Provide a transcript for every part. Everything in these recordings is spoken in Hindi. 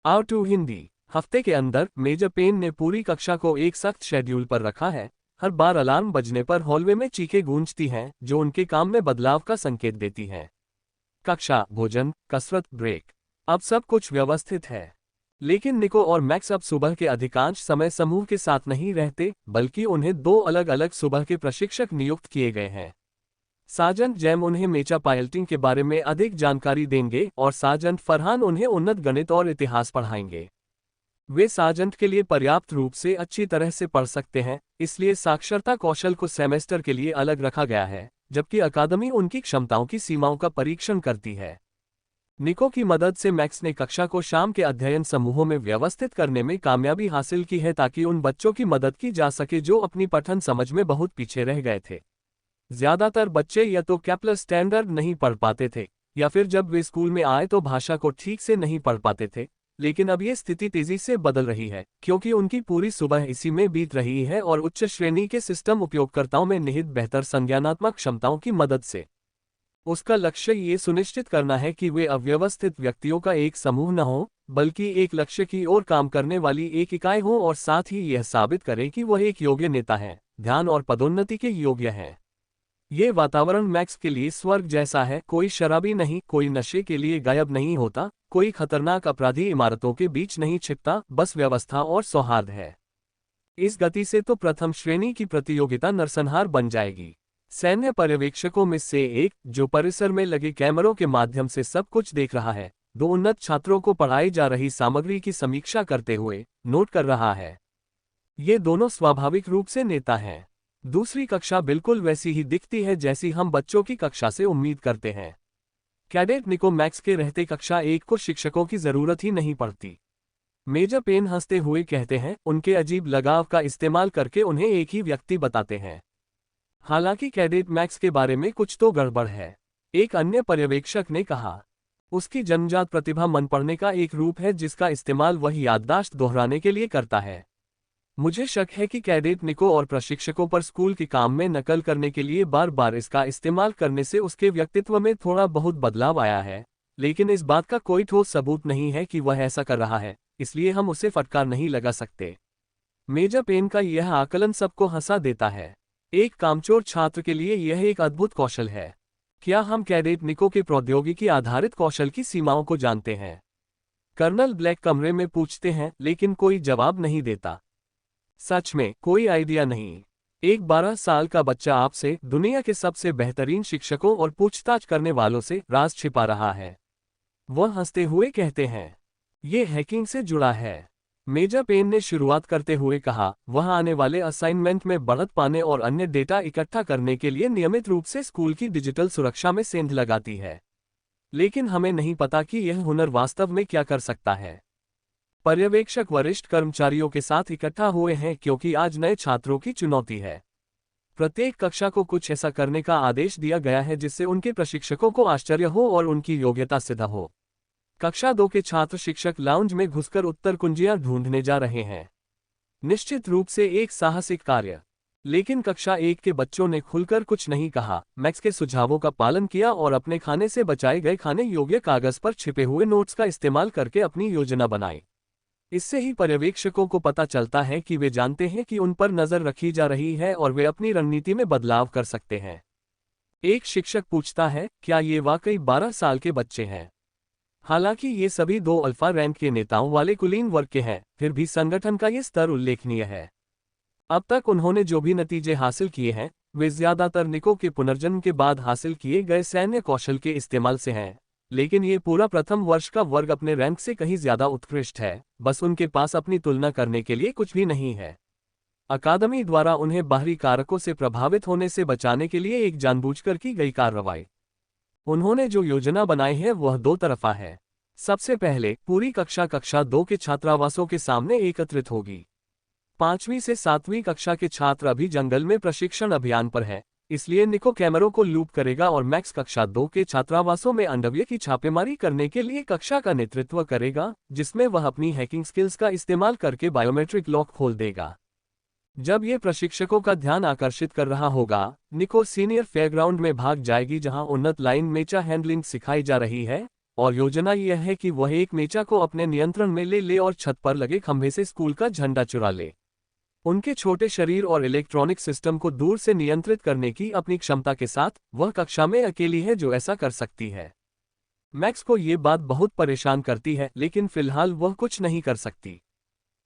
Out to Hindi. हफ्ते के अंदर मेजर पेन ने पूरी कक्षा को एक सख्त शेड्यूल पर रखा है। हर बार अलार्म बजने पर हॉलवे में चीखें गूंजती हैं जो उनके काम में बदलाव का संकेत देती हैं। कक्षा, भोजन, कसरत, ब्रेक, अब सब कुछ व्यवस्थित है। लेकिन निको और मैक्स अब सुबह के अधिकांश समय समूह के साथ नहीं रहते, बल्कि उन्हें दो अलग अलग सुबह के प्रशिक्षक नियुक्त किए गए हैं। सार्जेंट जैम उन्हें मेचा पायलटिंग के बारे में अधिक जानकारी देंगे और सार्जेंट फरहान उन्हें उन्नत गणित और इतिहास पढ़ाएंगे। वे सार्जेंट के लिए पर्याप्त रूप से अच्छी तरह से पढ़ सकते हैं, इसलिए साक्षरता कौशल को सेमेस्टर के लिए अलग रखा गया है, जबकि अकादमी उनकी क्षमताओं की सीमाओं का परीक्षण करती है। निको की मदद से मैक्स ने कक्षा को शाम के अध्ययन समूहों में व्यवस्थित करने में कामयाबी हासिल की है ताकि उन बच्चों की मदद की जा सके जो अपनी पठन समझ में बहुत पीछे रह गए थे। ज्यादातर बच्चे या तो कैप्लर स्टैंडर्ड नहीं पढ़ पाते थे, या फिर जब वे स्कूल में आए तो भाषा को ठीक से नहीं पढ़ पाते थे। लेकिन अब ये स्थिति तेजी से बदल रही है, क्योंकि उनकी पूरी सुबह इसी में बीत रही है और उच्च श्रेणी के सिस्टम उपयोगकर्ताओं में निहित बेहतर संज्ञानात्मक क्षमताओं की मदद से। उसका लक्ष्य ये सुनिश्चित करना है कि वे अव्यवस्थित व्यक्तियों का एक समूह न हो, बल्कि एक लक्ष्य की ओर काम करने वाली एक इकाई हो, और साथ ही यह साबित करे कि वह एक योग्य नेता है, ध्यान और पदोन्नति के योग्य है। ये वातावरण मैक्स के लिए स्वर्ग जैसा है। कोई शराबी नहीं, कोई नशे के लिए गायब नहीं होता, कोई खतरनाक अपराधी इमारतों के बीच नहीं छिपता, बस व्यवस्था और सौहार्द है। इस गति से तो प्रथम श्रेणी की प्रतियोगिता नरसंहार बन जाएगी। सैन्य पर्यवेक्षकों में से एक, जो परिसर में लगे कैमरों के माध्यम से सब कुछ देख रहा है, दो उन्नत छात्रों को पढ़ाई जा रही सामग्री की समीक्षा करते हुए नोट कर रहा है। ये दोनों स्वाभाविक रूप से नेता हैं। दूसरी कक्षा बिल्कुल वैसी ही दिखती है जैसी हम बच्चों की कक्षा से उम्मीद करते हैं। कैडेट निको मैक्स के रहते कक्षा एक को शिक्षकों की जरूरत ही नहीं पड़ती। मेजर पेन हंसते हुए कहते हैं, उनके अजीब लगाव का इस्तेमाल करके उन्हें एक ही व्यक्ति बताते हैं। हालांकि कैडेट मैक्स के बारे में कुछ तो गड़बड़ है, एक अन्य पर्यवेक्षक ने कहा। उसकी जन्मजात प्रतिभा मन पढ़ने का एक रूप है जिसका इस्तेमाल वह याददाश्त दोहराने के लिए करता है। मुझे शक है कि कैडेट निको और प्रशिक्षकों पर स्कूल के काम में नकल करने के लिए बार बार इसका इस्तेमाल करने से उसके व्यक्तित्व में थोड़ा बहुत बदलाव आया है, लेकिन इस बात का कोई ठोस सबूत नहीं है कि वह ऐसा कर रहा है, इसलिए हम उसे फटकार नहीं लगा सकते। मेजर पेन का यह आकलन सबको हंसा देता है। एक कामचोर छात्र के लिए यह एक अद्भुत कौशल है। क्या हम कैडेट निको के प्रौद्योगिकी आधारित कौशल की सीमाओं को जानते हैं? कर्नल ब्लैक कमरे में पूछते हैं, लेकिन कोई जवाब नहीं देता। सच में कोई आइडिया नहीं। एक 12 साल का बच्चा आपसे दुनिया के सबसे बेहतरीन शिक्षकों और पूछताछ करने वालों से राज छिपा रहा है। वह हंसते हुए कहते हैं, ये हैकिंग से जुड़ा है। मेजर पेन ने शुरुआत करते हुए कहा, वह आने वाले असाइनमेंट में बढ़त पाने और अन्य डेटा इकट्ठा करने के लिए नियमित रूप से स्कूल की डिजिटल सुरक्षा में सेंध लगाती है। लेकिन हमें नहीं पता कि यह हुनर वास्तव में क्या कर सकता है। पर्यवेक्षक वरिष्ठ कर्मचारियों के साथ इकट्ठा हुए हैं क्योंकि आज नए छात्रों की चुनौती है। प्रत्येक कक्षा को कुछ ऐसा करने का आदेश दिया गया है जिससे उनके प्रशिक्षकों को आश्चर्य हो और उनकी योग्यता सिद्ध हो। कक्षा 2 के छात्र शिक्षक लाउंज में घुसकर उत्तर कुंजियां ढूंढने जा रहे हैं। निश्चित रूप से एक साहसिक कार्य। लेकिन कक्षा 1 के बच्चों ने खुलकर कुछ नहीं कहा, मैक्स के सुझावों का पालन किया और अपने खाने से बचाए गए खाने योग्य कागज पर छिपे हुए नोट्स का इस्तेमाल करके अपनी योजना बनाई। इससे ही पर्यवेक्षकों को पता चलता है कि वे जानते हैं कि उन पर नजर रखी जा रही है और वे अपनी रणनीति में बदलाव कर सकते हैं। एक शिक्षक पूछता है, क्या ये वाकई 12 साल के बच्चे हैं? हालांकि ये सभी 2 अल्फा रैंक के नेताओं वाले कुलीन वर्ग के हैं, फिर भी संगठन का ये स्तर उल्लेखनीय है। अब तक उन्होंने जो भी नतीजे हासिल किए हैं, वे ज्यादातर निको के पुनर्जन्म के बाद हासिल किए गए सैन्य कौशल के इस्तेमाल से हैं। लेकिन ये पूरा प्रथम वर्ष का वर्ग अपने रैंक से कहीं ज्यादा उत्कृष्ट है, बस उनके पास अपनी तुलना करने के लिए कुछ भी नहीं है। अकादमी द्वारा उन्हें बाहरी कारकों से प्रभावित होने से बचाने के लिए एक जानबूझकर की गई कार्रवाई। उन्होंने जो योजना बनाई है वह 2 तरफा है। सबसे पहले पूरी कक्षा 2 के छात्रावासों के सामने एकत्रित होगी। 5वीं से 7वीं कक्षा के छात्र अभी जंगल में प्रशिक्षण अभियान पर है, इसलिए निको कैमरों को लूप करेगा और मैक्स कक्षा 2 के छात्रावासों में अंडरवियर की छापेमारी करने के लिए कक्षा का नेतृत्व करेगा, जिसमें वह अपनी हैकिंग स्किल्स का इस्तेमाल करके बायोमेट्रिक लॉक खोल देगा। जब ये प्रशिक्षकों का ध्यान आकर्षित कर रहा होगा, निको सीनियर फेयरग्राउंड में भाग जाएगी जहां उन्नत लाइन मेचा हैंडलिंग सिखाई जा रही है, और योजना यह है कि वह एक मेचा को अपने नियंत्रण में ले और छत पर लगे खंभे से स्कूल का झंडा चुरा ले। उनके छोटे शरीर और इलेक्ट्रॉनिक सिस्टम को दूर से नियंत्रित करने की अपनी क्षमता के साथ वह कक्षा में अकेली है जो ऐसा कर सकती है। मैक्स को ये बात बहुत परेशान करती है, लेकिन फिलहाल वह कुछ नहीं कर सकती।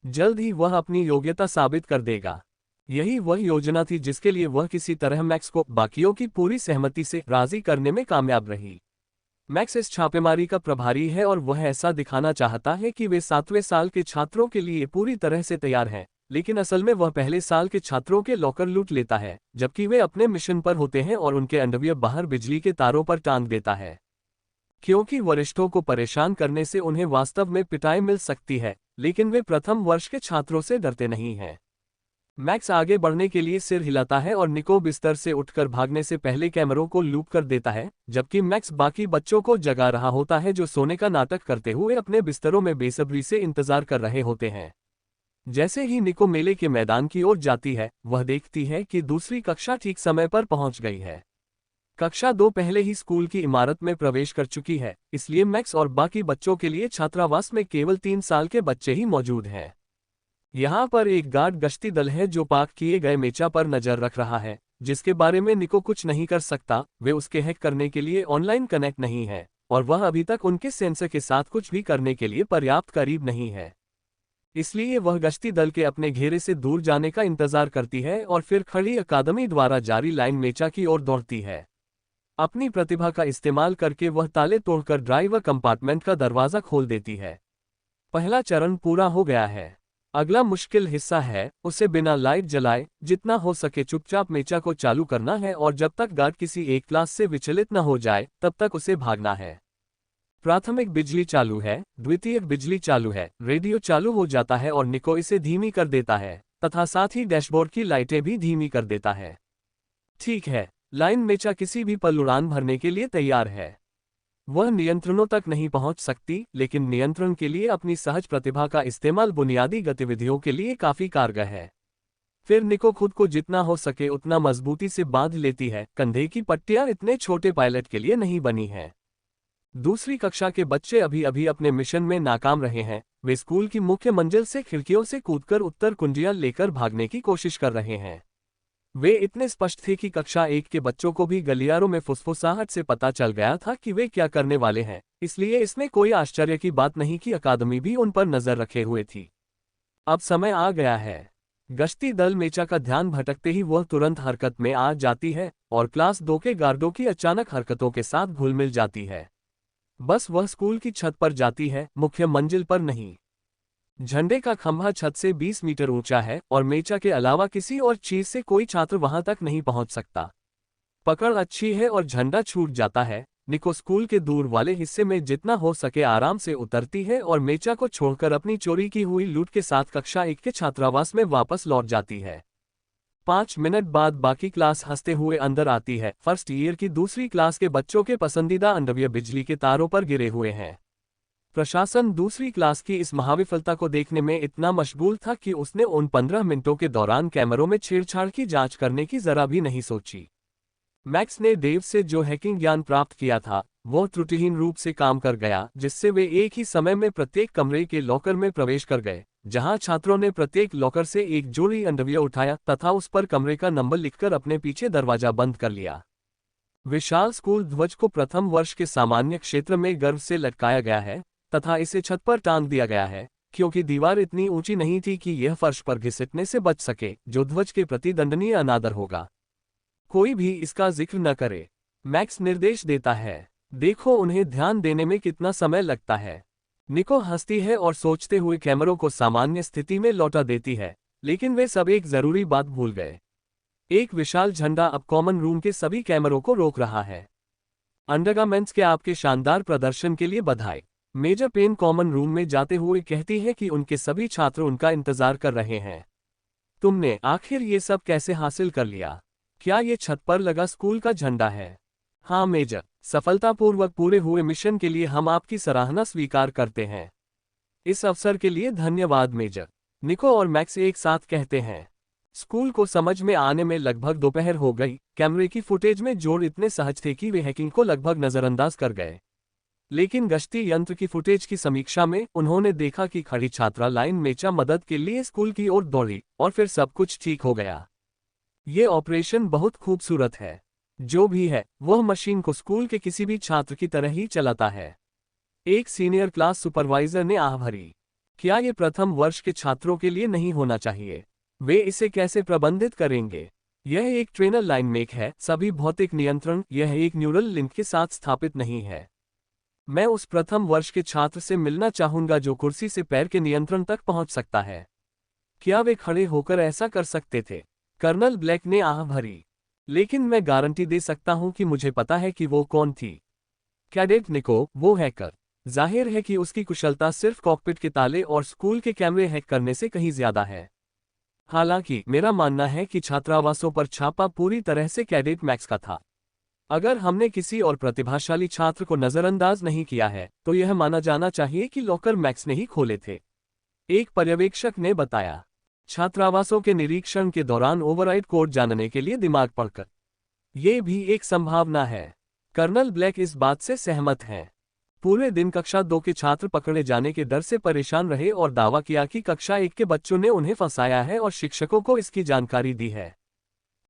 जल्द ही वह अपनी योग्यता साबित कर देगा। यही वह योजना थी जिसके लिए वह किसी तरह मैक्स को बाकियों की पूरी सहमति से राजी करने में कामयाब रही। मैक्स इस छापेमारी का प्रभारी है और वह ऐसा दिखाना चाहता है कि वे 7वें साल के छात्रों के लिए पूरी तरह से तैयार हैं, लेकिन असल में वह पहले साल के छात्रों के लॉकर लूट लेता है जबकि वे अपने मिशन पर होते हैं और उनके अंडरवियर बाहर बिजली के तारों पर टांग देता है। क्योंकि वरिष्ठों को परेशान करने से उन्हें वास्तव में पिटाई मिल सकती है, लेकिन वे प्रथम वर्ष के छात्रों से डरते नहीं हैं। मैक्स आगे बढ़ने के लिए सिर हिलाता है और निको बिस्तर से उठकर भागने से पहले कैमरों को लूप कर देता है, जबकि मैक्स बाकी बच्चों को जगा रहा होता है जो सोने का नाटक करते हुए अपने बिस्तरों में बेसब्री से इंतजार कर रहे होते हैं। जैसे ही निको मेले के मैदान की ओर जाती है, वह देखती है कि दूसरी कक्षा ठीक समय पर पहुंच गई है। कक्षा 2 पहले ही स्कूल की इमारत में प्रवेश कर चुकी है, इसलिए मैक्स और बाकी बच्चों के लिए छात्रावास में केवल 3 साल के बच्चे ही मौजूद हैं। यहाँ पर एक गार्ड गश्ती दल है जो पार्क किए गए मेचा पर नजर रख रहा है, जिसके बारे में निको कुछ नहीं कर सकता। वे उसके हैक करने के लिए ऑनलाइन कनेक्ट नहीं है और वह अभी तक उनके सेंसर के साथ कुछ भी करने के लिए पर्याप्त करीब नहीं है। इसलिए वह गश्ती दल के अपने घेरे से दूर जाने का इंतजार करती है और फिर खड़ी अकादमी द्वारा जारी लाइन मेचा की ओर दौड़ती है। अपनी प्रतिभा का इस्तेमाल करके वह ताले तोड़कर ड्राइवर कंपार्टमेंट का दरवाजा खोल देती है। पहला चरण पूरा हो गया है। अगला मुश्किल हिस्सा है उसे बिना लाइट जलाए जितना हो सके चुपचाप मेचा को चालू करना है और जब तक गार्ड किसी एक क्लास से विचलित न हो जाए तब तक उसे भागना है। प्राथमिक बिजली चालू है, द्वितीयक बिजली चालू है, रेडियो चालू हो जाता है और निको इसे धीमी कर देता है तथा साथ ही डैशबोर्ड की लाइटें भी धीमी कर देता है। ठीक है, लाइन मेचा किसी भी पल उड़ान भरने के लिए तैयार है। वह नियंत्रणों तक नहीं पहुंच सकती, लेकिन नियंत्रण के लिए अपनी सहज प्रतिभा का इस्तेमाल बुनियादी गतिविधियों के लिए काफी कारगर है। फिर निको खुद को जितना हो सके उतना मजबूती से बांध लेती है। कंधे की पट्टियां इतने छोटे पायलट के लिए नहीं बनी हैं। दूसरी कक्षा के बच्चे अभी अभी अपने मिशन में नाकाम रहे हैं। वे स्कूल की मुख्य मंजिल से खिड़कियों से कूदकर उत्तर कुंजियां लेकर भागने की कोशिश कर रहे हैं। वे इतने स्पष्ट थे कि कक्षा 1 के बच्चों को भी गलियारों में फुसफुसाहट से पता चल गया था कि वे क्या करने वाले हैं, इसलिए इसमें कोई आश्चर्य की बात नहीं कि अकादमी भी उन पर नजर रखे हुए थी। अब समय आ गया है। गश्ती दल मेचा का ध्यान भटकते ही वह तुरंत हरकत में आ जाती है और क्लास 2 के गार्डों की अचानक हरकतों के साथ घुल मिल जाती है। बस वह स्कूल की छत पर जाती है, मुख्य मंजिल पर नहीं। झंडे का खंभा छत से 20 मीटर ऊंचा है और मेचा के अलावा किसी और चीज से कोई छात्र वहां तक नहीं पहुंच सकता। पकड़ अच्छी है और झंडा छूट जाता है। निको स्कूल के दूर वाले हिस्से में जितना हो सके आराम से उतरती है और मेचा को छोड़कर अपनी चोरी की हुई लूट के साथ कक्षा 1 के छात्रावास में वापस लौट जाती है। 5 मिनट बाद बाकी क्लास हंसते हुए अंदर आती है। फर्स्ट ईयर की दूसरी क्लास के बच्चों के पसंदीदा अंडरवियर बिजली के तारों पर गिरे हुए हैं। प्रशासन दूसरी क्लास की इस महाविफलता को देखने में इतना मशगूल था कि उसने उन 15 मिनटों के दौरान कैमरों में छेड़छाड़ की जांच करने की जरा भी नहीं सोची। मैक्स ने देव से जो हैकिंग ज्ञान प्राप्त किया था वो त्रुटिहीन रूप से काम कर गया, जिससे वे एक ही समय में प्रत्येक कमरे के लॉकर में प्रवेश कर गए, जहां छात्रों ने प्रत्येक लॉकर से एक जोड़ी अंडरवियर उठाया तथा उस पर कमरे का नंबर लिखकर अपने पीछे दरवाजा बंद कर लिया। विशाल स्कूल ध्वज को प्रथम वर्ष के सामान्य क्षेत्र में गर्व से लटकाया गया है तथा इसे छत पर टांग दिया गया है, क्योंकि दीवार इतनी ऊंची नहीं थी कि यह फर्श पर घिसटने से बच सके, जो ध्वज के प्रति दंडनीय अनादर होगा। कोई भी इसका जिक्र न करे। मैक्स निर्देश देता है, देखो उन्हें ध्यान देने में कितना समय लगता है। निको हंसती है और सोचते हुए कैमरों को सामान्य स्थिति में लौटा देती है, लेकिन वे सब एक जरूरी बात भूल गए। एक विशाल झंडा अब कॉमन रूम के सभी कैमरों को रोक रहा है। अंडरगारमेंट्स के आपके शानदार प्रदर्शन के लिए बधाई। मेजर पेन कॉमन रूम में जाते हुए कहती है कि उनके सभी छात्र उनका इंतजार कर रहे हैं। तुमने आखिर ये सब कैसे हासिल कर लिया? क्या ये छत पर लगा स्कूल का झंडा है? हाँ मेजर, सफलतापूर्वक पूरे हुए मिशन के लिए हम आपकी सराहना स्वीकार करते हैं। इस अवसर के लिए धन्यवाद मेजर, निको और मैक्स एक साथ कहते हैं। स्कूल को समझ में आने में लगभग दोपहर हो गई। कैमरे की फुटेज में जोड़ इतने सहज थे कि वे हैकिंग को लगभग नजरअंदाज कर गए। लेकिन गश्ती यंत्र की फुटेज की समीक्षा में उन्होंने देखा कि खड़ी छात्रा लाइन मेचा मदद के लिए स्कूल की ओर दौड़ी और फिर सब कुछ ठीक हो गया। ये ऑपरेशन बहुत खूबसूरत है। जो भी है वह मशीन को स्कूल के किसी भी छात्र की तरह ही चलाता है। एक सीनियर क्लास सुपरवाइजर ने आह भरी। क्या ये प्रथम वर्ष के छात्रों के लिए नहीं होना चाहिए? वे इसे कैसे प्रबंधित करेंगे? यह एक ट्रेनर लाइन मेक है, सभी भौतिक नियंत्रण यह एक न्यूरल लिंक के साथ स्थापित नहीं है। मैं उस प्रथम वर्ष के छात्र से मिलना चाहूंगा जो कुर्सी से पैर के नियंत्रण तक पहुंच सकता है। क्या वे खड़े होकर ऐसा कर सकते थे? कर्नल ब्लैक ने आह भरी। लेकिन मैं गारंटी दे सकता हूं कि मुझे पता है कि वो कौन थी। कैडेट निको, वो हैकर। जाहिर है कि उसकी कुशलता सिर्फ कॉकपिट के ताले और स्कूल के कैमरे हैक करने से कहीं ज्यादा है। हालांकि मेरा मानना है कि छात्रावासों पर छापा पूरी तरह से कैडेट मैक्स का था। अगर हमने किसी और प्रतिभाशाली छात्र को नजरअंदाज नहीं किया है तो यह माना जाना चाहिए कि लॉकर मैक्स ने ही खोले थे, एक पर्यवेक्षक ने बताया। छात्रावासों के निरीक्षण के दौरान ओवरराइड कोड जानने के लिए दिमाग पढ़कर यह भी एक संभावना है। कर्नल ब्लैक इस बात से सहमत हैं। पूरे दिन कक्षा 2 के छात्र पकड़े जाने के डर से परेशान रहे और दावा किया कि कक्षा 1 के बच्चों ने उन्हें फंसाया है और शिक्षकों को इसकी जानकारी दी है।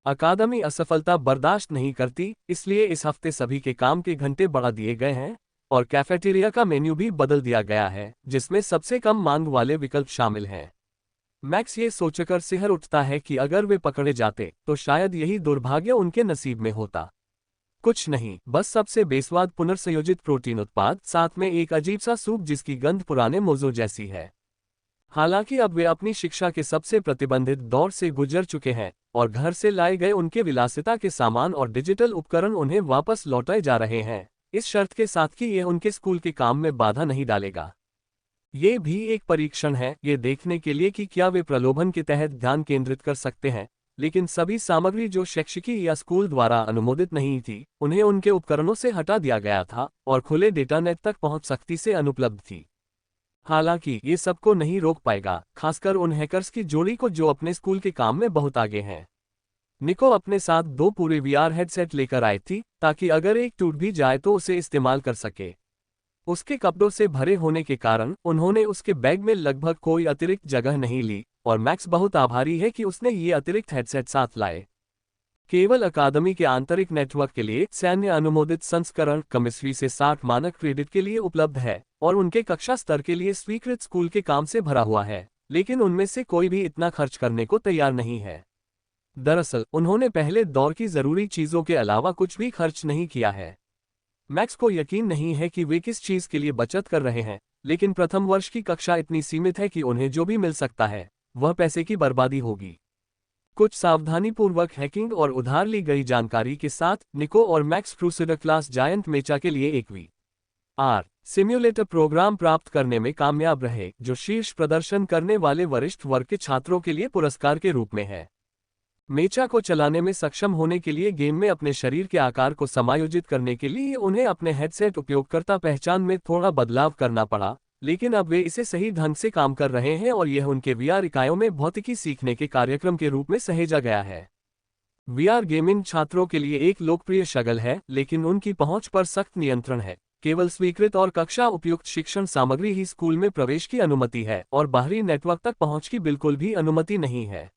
अकादमी असफलता बर्दाश्त नहीं करती, इसलिए इस हफ्ते सभी के काम के घंटे बढ़ा दिए गए हैं और कैफेटेरिया का मेन्यू भी बदल दिया गया है, जिसमें सबसे कम मांग वाले विकल्प शामिल हैं। मैक्स ये सोचकर सिहर उठता है कि अगर वे पकड़े जाते तो शायद यही दुर्भाग्य उनके नसीब में होता। कुछ नहीं, बस सबसे बेस्वाद पुनर्संयोजित प्रोटीन उत्पाद, साथ में एक अजीब सा सूप जिसकी गंध पुराने मोज़ो जैसी है। हालांकि अब वे अपनी शिक्षा के सबसे प्रतिबंधित दौर से गुजर चुके हैं और घर से लाए गए उनके विलासिता के सामान और डिजिटल उपकरण उन्हें वापस लौटाए जा रहे हैं, इस शर्त के साथ कि यह उनके स्कूल के काम में बाधा नहीं डालेगा। ये भी एक परीक्षण है, ये देखने के लिए कि क्या वे प्रलोभन के तहत ध्यान केंद्रित कर सकते हैं, लेकिन सभी सामग्री जो शैक्षिकी या स्कूल द्वारा अनुमोदित नहीं थी उन्हें उनके उपकरणों से हटा दिया गया था और खुले डेटानेट तक पहुंच सख्ती से अनुपलब्ध थी। हालांकि ये सबको नहीं रोक पाएगा, खासकर उन हैकर्स की जोड़ी को जो अपने स्कूल के काम में बहुत आगे हैं। निको अपने साथ 2 पूरे वीआर हेडसेट लेकर आई थी ताकि अगर एक टूट भी जाए तो उसे इस्तेमाल कर सके। उसके कपड़ों से भरे होने के कारण उन्होंने उसके बैग में लगभग कोई अतिरिक्त जगह नहीं ली और मैक्स बहुत आभारी है कि उसने ये अतिरिक्त हेडसेट साथ लाए। केवल अकादमी के आंतरिक नेटवर्क के लिए सैन्य अनुमोदित संस्करण केमिस्ट्री से 60 मानक क्रेडिट के लिए उपलब्ध है और उनके कक्षा स्तर के लिए स्वीकृत स्कूल के काम से भरा हुआ है, लेकिन उनमें से कोई भी इतना खर्च करने को तैयार नहीं है। दरअसल उन्होंने पहले दौर की जरूरी चीजों के अलावा कुछ भी खर्च नहीं किया है। मैक्स को यकीन नहीं है कि वे किस चीज के लिए बचत कर रहे हैं, लेकिन प्रथम वर्ष की कक्षा इतनी सीमित है कि उन्हें जो भी मिल सकता है वह पैसे की बर्बादी होगी। कुछ सावधानीपूर्वक हैकिंग और उधार ली गई जानकारी के साथ निको और मैक्स क्रूसेडर क्लास जायंट मेचा के लिए एक वीआर सिम्युलेटर प्रोग्राम प्राप्त करने में कामयाब रहे, जो शीर्ष प्रदर्शन करने वाले वरिष्ठ वर्ग के छात्रों के लिए पुरस्कार के रूप में है। मेचा को चलाने में सक्षम होने के लिए गेम में अपने शरीर के आकार को समायोजित करने के लिए उन्हें अपने हेडसेट उपयोगकर्ता पहचान में थोड़ा बदलाव करना पड़ा, लेकिन अब वे इसे सही ढंग से काम कर रहे हैं और यह उनके वीआर इकाइयों में भौतिकी सीखने के कार्यक्रम के रूप में सहेजा गया है। वीआर गेमिंग छात्रों के लिए एक लोकप्रिय शगल है, लेकिन उनकी पहुंच पर सख्त नियंत्रण है। केवल स्वीकृत और कक्षा उपयुक्त शिक्षण सामग्री ही स्कूल में प्रवेश की अनुमति है और बाहरी नेटवर्क तक पहुंच की बिल्कुल भी अनुमति नहीं है।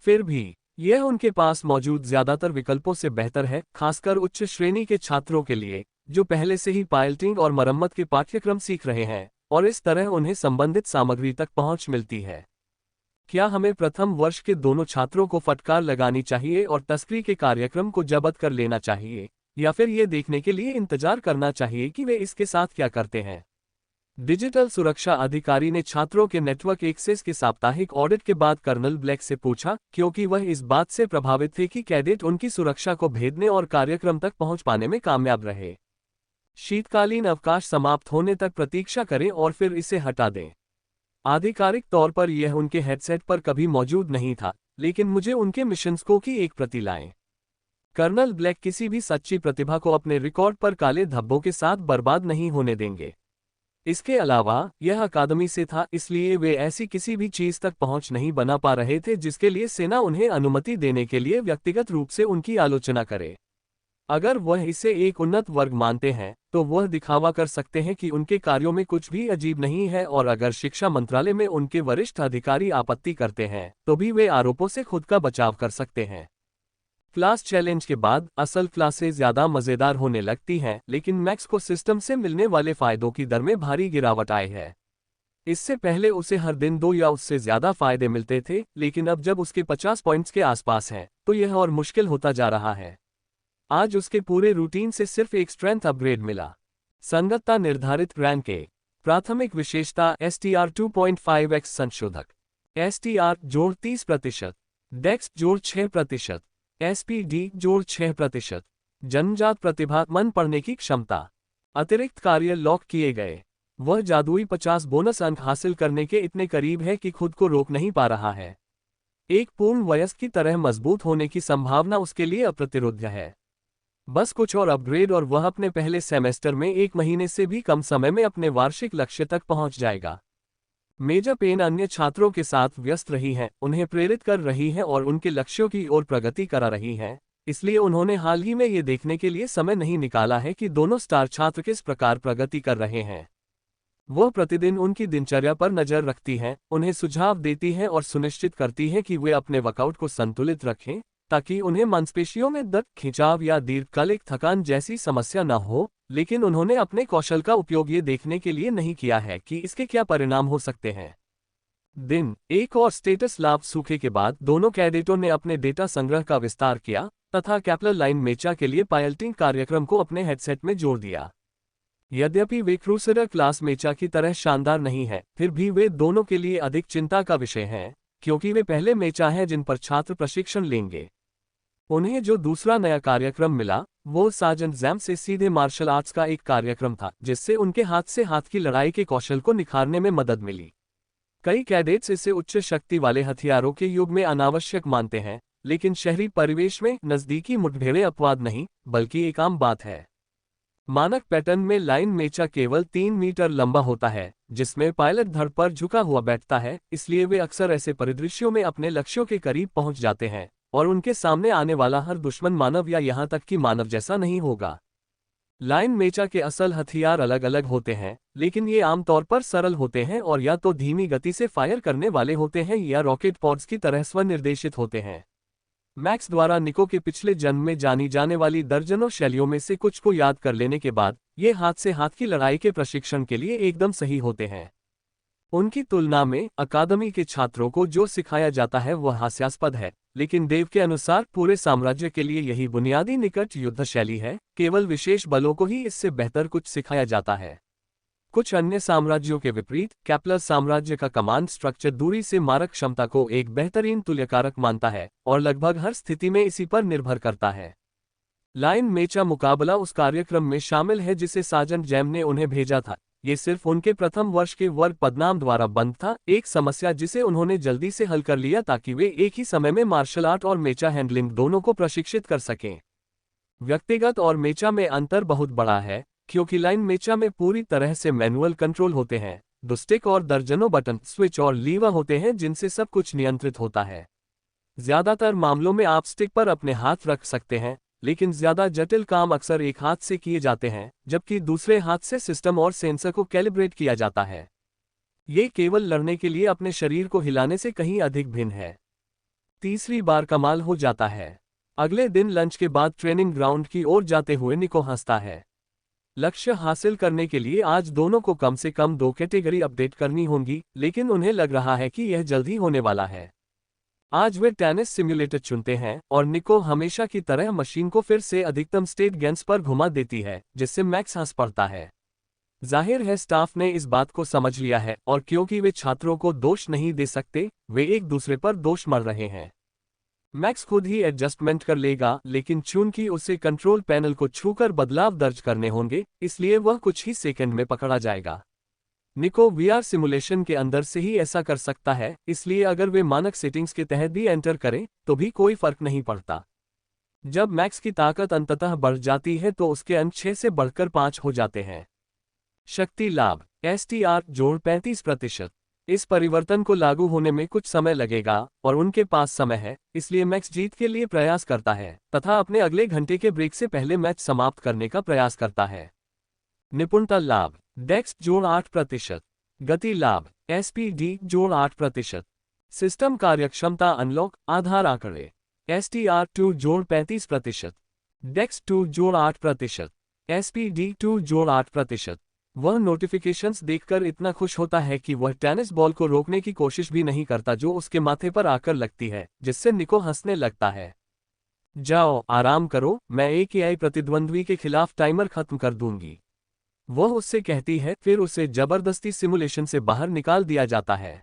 फिर भी यह उनके पास मौजूद ज्यादातर विकल्पों से बेहतर है, खासकर उच्च श्रेणी के छात्रों के लिए जो पहले से ही पायलटिंग और मरम्मत के पाठ्यक्रम सीख रहे हैं और इस तरह उन्हें संबंधित सामग्री तक पहुंच मिलती है। क्या हमें प्रथम वर्ष के दोनों छात्रों को फटकार लगानी चाहिए और तस्करी के कार्यक्रम को जब्त कर लेना चाहिए, या फिर ये देखने के लिए इंतजार करना चाहिए कि वे इसके साथ क्या करते हैं? डिजिटल सुरक्षा अधिकारी ने छात्रों के नेटवर्क एक्सेस के साप्ताहिक ऑडिट के बाद कर्नल ब्लैक से पूछा, क्योंकि वह इस बात से प्रभावित थे कि कैडेट उनकी सुरक्षा को भेदने और कार्यक्रम तक पहुंच पाने में कामयाब रहे। शीतकालीन अवकाश समाप्त होने तक प्रतीक्षा करें और फिर इसे हटा दें। आधिकारिक तौर पर यह उनके हेडसेट पर कभी मौजूद नहीं था, लेकिन मुझे उनके मिशंस की एक प्रति लाएं। कर्नल ब्लैक किसी भी सच्ची प्रतिभा को अपने रिकॉर्ड पर काले धब्बों के साथ बर्बाद नहीं होने देंगे। इसके अलावा यह अकादमी से था, इसलिए वे ऐसी किसी भी चीज तक पहुंच नहीं बना पा रहे थे जिसके लिए सेना उन्हें अनुमति देने के लिए व्यक्तिगत रूप से उनकी आलोचना करे। अगर वह इसे एक उन्नत वर्ग मानते हैं तो वह दिखावा कर सकते हैं कि उनके कार्यों में कुछ भी अजीब नहीं है, और अगर शिक्षा मंत्रालय में उनके वरिष्ठ अधिकारी आपत्ति करते हैं तो भी वे आरोपों से खुद का बचाव कर सकते हैं। क्लास चैलेंज के बाद असल क्लासेस ज्यादा मजेदार होने लगती हैं, लेकिन मैक्स को सिस्टम से मिलने वाले फायदों की दर में भारी गिरावट आई है। इससे पहले उसे हर दिन 2 या उससे ज्यादा फायदे मिलते थे, लेकिन अब जब उसके 50 पॉइंट्स के आसपास है तो यह और मुश्किल होता जा रहा है। आज उसके पूरे रूटीन से सिर्फ एक स्ट्रेंथ अपग्रेड मिला। संगतता निर्धारित रैंक ए। प्राथमिक विशेषता STR 2.5x संशोधक, STR जोड़ 30%, डेक्स जोड़ 6%, SPD जोड़ 6%, जन्मजात प्रतिभा मन पढ़ने की क्षमता। अतिरिक्त कार्य लॉक किए गए। वह जादुई 50 बोनस अंक हासिल करने के इतने करीब है कि खुद को रोक नहीं पा रहा है। एक पूर्ण वयस्क की तरह मजबूत होने की संभावना उसके लिए अप्रतिरोध्य है। बस कुछ और अपग्रेड और वह अपने पहले सेमेस्टर में 1 महीने से भी कम समय में अपने वार्षिक लक्ष्य तक पहुंच जाएगा। मेजर पेन अन्य छात्रों के साथ व्यस्त रही हैं, उन्हें प्रेरित कर रही हैं और उनके लक्ष्यों की ओर प्रगति करा रही हैं, इसलिए उन्होंने हाल ही में ये देखने के लिए समय नहीं निकाला है कि दोनों स्टार छात्र किस प्रकार प्रगति कर रहे हैं। वह प्रतिदिन उनकी दिनचर्या पर नजर रखती हैं, उन्हें सुझाव देती हैं और सुनिश्चित करती हैं कि वे अपने वर्कआउट को संतुलित रखें, ताकि उन्हें मांसपेशियों में दर्द, खिंचाव या दीर्घकालिक थकान जैसी समस्या न हो। लेकिन उन्होंने अपने कौशल का उपयोग ये देखने के लिए नहीं किया है कि इसके क्या परिणाम हो सकते हैं। दिन एक और स्टेटस लाभ सूखे के बाद दोनों कैडेटों ने अपने डेटा संग्रह का विस्तार किया तथा कैप्लर लाइन मेचा के लिए पायलटिंग कार्यक्रम को अपने हेडसेट में जोड़ दिया। यद्यपि वे क्रूसेडर क्लास मेचा की तरह शानदार नहीं है, फिर भी वे दोनों के लिए अधिक चिंता का विषय हैं, क्योंकि वे पहले मेचा हैं जिन पर छात्र प्रशिक्षण लेंगे। उन्हें जो दूसरा नया कार्यक्रम मिला वो सार्जेंट जैम से सीधे मार्शल आर्ट्स का एक कार्यक्रम था, जिससे उनके हाथ से हाथ की लड़ाई के कौशल को निखारने में मदद मिली। कई कैडेट्स इसे उच्च शक्ति वाले हथियारों के युग में अनावश्यक मानते हैं, लेकिन शहरी परिवेश में नजदीकी मुठभेड़ें अपवाद नहीं बल्कि एक आम बात है। मानक पैटर्न में लाइन मेचा केवल 3 मीटर लंबा होता है, जिसमें पायलट धड़ पर झुका हुआ बैठता है, इसलिए वे अक्सर ऐसे परिदृश्यों में अपने लक्ष्यों के करीब पहुंच जाते हैं और उनके सामने आने वाला हर दुश्मन मानव या यहां तक कि मानव जैसा नहीं होगा। लाइन मेचा के असल हथियार अलग अलग होते हैं, लेकिन ये आमतौर पर सरल होते हैं और या तो धीमी गति से फायर करने वाले होते हैं या रॉकेट पॉड्स की तरह स्वनिर्देशित होते हैं। मैक्स द्वारा निको के पिछले जन्म में जानी जाने वाली दर्जनों शैलियों में से कुछ को याद कर लेने के बाद ये हाथ से हाथ की लड़ाई के प्रशिक्षण के लिए एकदम सही होते हैं। उनकी तुलना में अकादमी के छात्रों को जो सिखाया जाता है वह हास्यास्पद है, लेकिन देव के अनुसार पूरे साम्राज्य के लिए यही बुनियादी निकट युद्ध शैली है, केवल विशेष बलों को ही इससे बेहतर कुछ सिखाया जाता है। कुछ अन्य साम्राज्यों के विपरीत कैप्लर साम्राज्य का कमांड स्ट्रक्चर दूरी से मारक क्षमता को एक बेहतरीन तुल्यकारक मानता है और लगभग हर स्थिति में इसी पर निर्भर करता है। लाइन मेचा मुकाबला उस कार्यक्रम में शामिल है जिसे सार्जेंट जैम ने उन्हें भेजा था। ये सिर्फ उनके प्रथम वर्ष के वर्ग पदनाम द्वारा बंद था, एक समस्या जिसे उन्होंने जल्दी से हल कर लिया ताकि वे एक ही समय में मार्शल आर्ट और मेचा हैंडलिंग दोनों को प्रशिक्षित कर सकें। व्यक्तिगत और मेचा में अंतर बहुत बड़ा है, क्योंकि लाइन मेचा में पूरी तरह से मैनुअल कंट्रोल होते हैं, स्टिक और दर्जनों बटन, स्विच और लीवर होते हैं जिनसे सब कुछ नियंत्रित होता है। ज्यादातर मामलों में आप स्टिक पर अपने हाथ रख सकते हैं, लेकिन ज्यादा जटिल काम अक्सर एक हाथ से किए जाते हैं, जबकि दूसरे हाथ से सिस्टम और सेंसर को कैलिब्रेट किया जाता है। ये केवल लड़ने के लिए अपने शरीर को हिलाने से कहीं अधिक भिन्न है। तीसरी बार कमाल हो जाता है। अगले दिन लंच के बाद ट्रेनिंग ग्राउंड की ओर जाते हुए निको हंसता है। लक्ष्य हासिल करने के लिए आज दोनों को कम से कम 2 कैटेगरी अपडेट करनी होंगी, लेकिन उन्हें लग रहा है कि यह जल्द ही होने वाला है। आज वे टेनिस सिम्युलेटर चुनते हैं और निको हमेशा की तरह मशीन को फिर से अधिकतम स्टेट गेंस पर घुमा देती है, जिससे मैक्स हंस पड़ता है। जाहिर है स्टाफ ने इस बात को समझ लिया है और क्योंकि वे छात्रों को दोष नहीं दे सकते, वे एक दूसरे पर दोष मढ़ रहे हैं। मैक्स खुद ही एडजस्टमेंट कर लेगा, लेकिन चूंकि उसे कंट्रोल पैनल को छूकर बदलाव दर्ज करने होंगे, इसलिए वह कुछ ही सेकंड में पकड़ा जाएगा। निको वीआर सिमुलेशन के अंदर से ही ऐसा कर सकता है, इसलिए अगर वे मानक सेटिंग्स के तहत भी एंटर करें तो भी कोई फर्क नहीं पड़ता। जब मैक्स की ताकत अंततः बढ़ जाती है तो उसके अंक 6 से बढ़कर 5 हो जाते हैं। शक्ति लाभ STR जोड़ 35%, इस परिवर्तन को लागू होने में कुछ समय लगेगा और उनके पास समय है, इसलिए मैक्स जीत के लिए प्रयास करता है तथा अपने अगले घंटे के ब्रेक से पहले मैच समाप्त करने का प्रयास करता है। निपुणता लाभ, डेक्स जोड़ 8%, गति लाभ, एसपीडी जोड़ 8%, सिस्टम कार्यक्षमता अनलॉक आधार आंकड़े, STR2 जोड़ 35%, डेक्स 2 जोड़ 8%, SPD2 जोड़ 8%। वह नोटिफिकेशंस देखकर इतना खुश होता है कि वह टेनिस बॉल को रोकने की कोशिश भी नहीं करता जो उसके माथे पर आकर लगती है, जिससे निको हंसने लगता है। जाओ आराम करो, मैं एक AI प्रतिद्वंद्वी के खिलाफ टाइमर खत्म कर दूंगी, वह उससे कहती है। फिर उसे जबरदस्ती सिमुलेशन से बाहर निकाल दिया जाता है।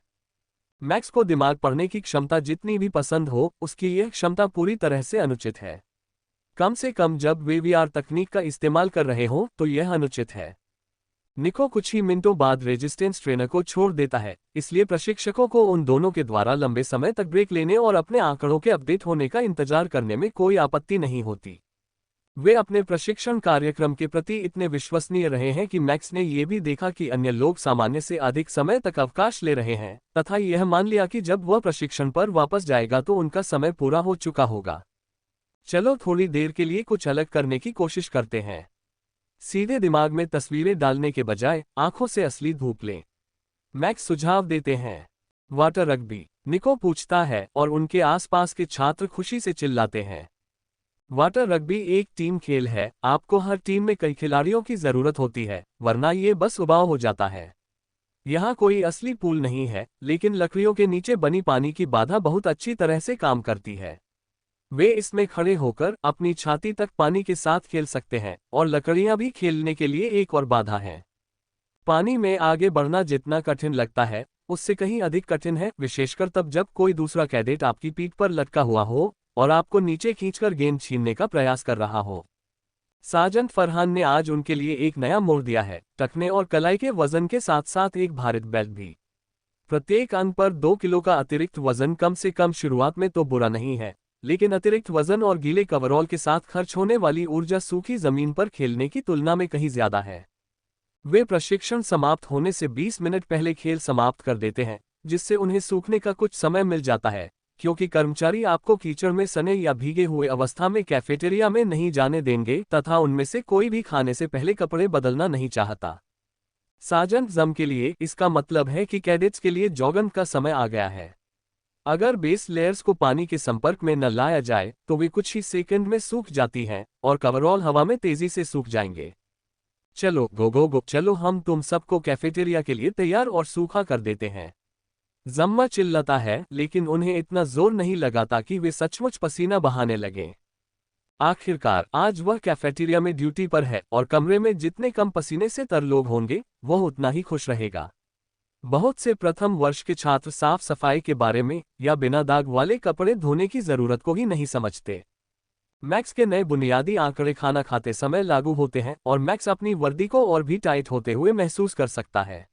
मैक्स को दिमाग पढ़ने की क्षमता जितनी भी पसंद हो, उसकी यह क्षमता पूरी तरह से अनुचित है। कम से कम जब वे VR तकनीक का इस्तेमाल कर रहे हों तो यह अनुचित है। निको कुछ ही मिनटों बाद रेजिस्टेंस ट्रेनर को छोड़ देता है, इसलिए प्रशिक्षकों को उन दोनों के द्वारा लंबे समय तक ब्रेक लेने और अपने आंकड़ों के अपडेट होने का इंतजार करने में कोई आपत्ति नहीं होती। वे अपने प्रशिक्षण कार्यक्रम के प्रति इतने विश्वसनीय रहे हैं कि मैक्स ने यह भी देखा कि अन्य लोग सामान्य से अधिक समय तक अवकाश ले रहे हैं तथा यह मान लिया कि जब वह प्रशिक्षण पर वापस जाएगा तो उनका समय पूरा हो चुका होगा। चलो थोड़ी देर के लिए कुछ अलग करने की कोशिश करते हैं। सीधे दिमाग में तस्वीरें डालने के बजाय आंखों से असली धूप लें, मैक्स सुझाव देते हैं। वाटर रग्बी, निको पूछता है और उनके आसपास के छात्र खुशी से चिल्लाते हैं। वाटर रग्बी एक टीम खेल है, आपको हर टीम में कई खिलाड़ियों की जरूरत होती है, वरना ये बस उबाऊ हो जाता है। यहाँ कोई असली पूल नहीं है, लेकिन लकड़ियों के नीचे बनी पानी की बाधा बहुत अच्छी तरह से काम करती है। वे इसमें खड़े होकर अपनी छाती तक पानी के साथ खेल सकते हैं और लकड़ियां भी खेलने के लिए एक और बाधा है। पानी में आगे बढ़ना जितना कठिन लगता है, उससे कहीं अधिक कठिन है, विशेषकर तब जब कोई दूसरा कैडेट आपकी पीठ पर लटका हुआ हो और आपको नीचे खींचकर गेंद छीनने का प्रयास कर रहा हो। साजन फरहान ने आज उनके लिए एक नया मोड़ दिया है, टखने और कलाई के वजन के साथ साथ एक भारित बेल्ट भी। प्रत्येक अंक पर 2 किलो का अतिरिक्त वजन कम से कम शुरुआत में तो बुरा नहीं है, लेकिन अतिरिक्त वजन और गीले कवरऑल के साथ खर्च होने वाली ऊर्जा सूखी जमीन पर खेलने की तुलना में कहीं ज्यादा है। वे प्रशिक्षण समाप्त होने से 20 मिनट पहले खेल समाप्त कर देते हैं, जिससे उन्हें सूखने का कुछ समय मिल जाता है, क्योंकि कर्मचारी आपको कीचड़ में सने या भीगे हुए अवस्था में कैफेटेरिया में नहीं जाने देंगे तथा उनमें से कोई भी खाने से पहले कपड़े बदलना नहीं चाहता। साजन जम के लिए इसका मतलब है कि कैडेट्स के लिए जॉगिंग का समय आ गया है। अगर बेस लेयर्स को पानी के संपर्क में न लाया जाए तो वे कुछ ही सेकंड में सूख जाती हैं और कवरऑल हवा में तेजी से सूख जाएंगे। चलो गो गो गो, चलो हम तुम सबको कैफेटेरिया के लिए तैयार और सूखा कर देते हैं। जम्मा चिल्लाता है, लेकिन उन्हें इतना जोर नहीं लगाता कि वे सचमुच पसीना बहाने लगें। आखिरकार आज वह कैफेटेरिया में ड्यूटी पर है और कमरे में जितने कम पसीने से तर लोग होंगे वह उतना ही खुश रहेगा। बहुत से प्रथम वर्ष के छात्र साफ सफाई के बारे में या बिना दाग वाले कपड़े धोने की जरूरत को ही नहीं समझते। मैक्स के नए बुनियादी आंकड़े खाना खाते समय लागू होते हैं और मैक्स अपनी वर्दी को और भी टाइट होते हुए महसूस कर सकता है।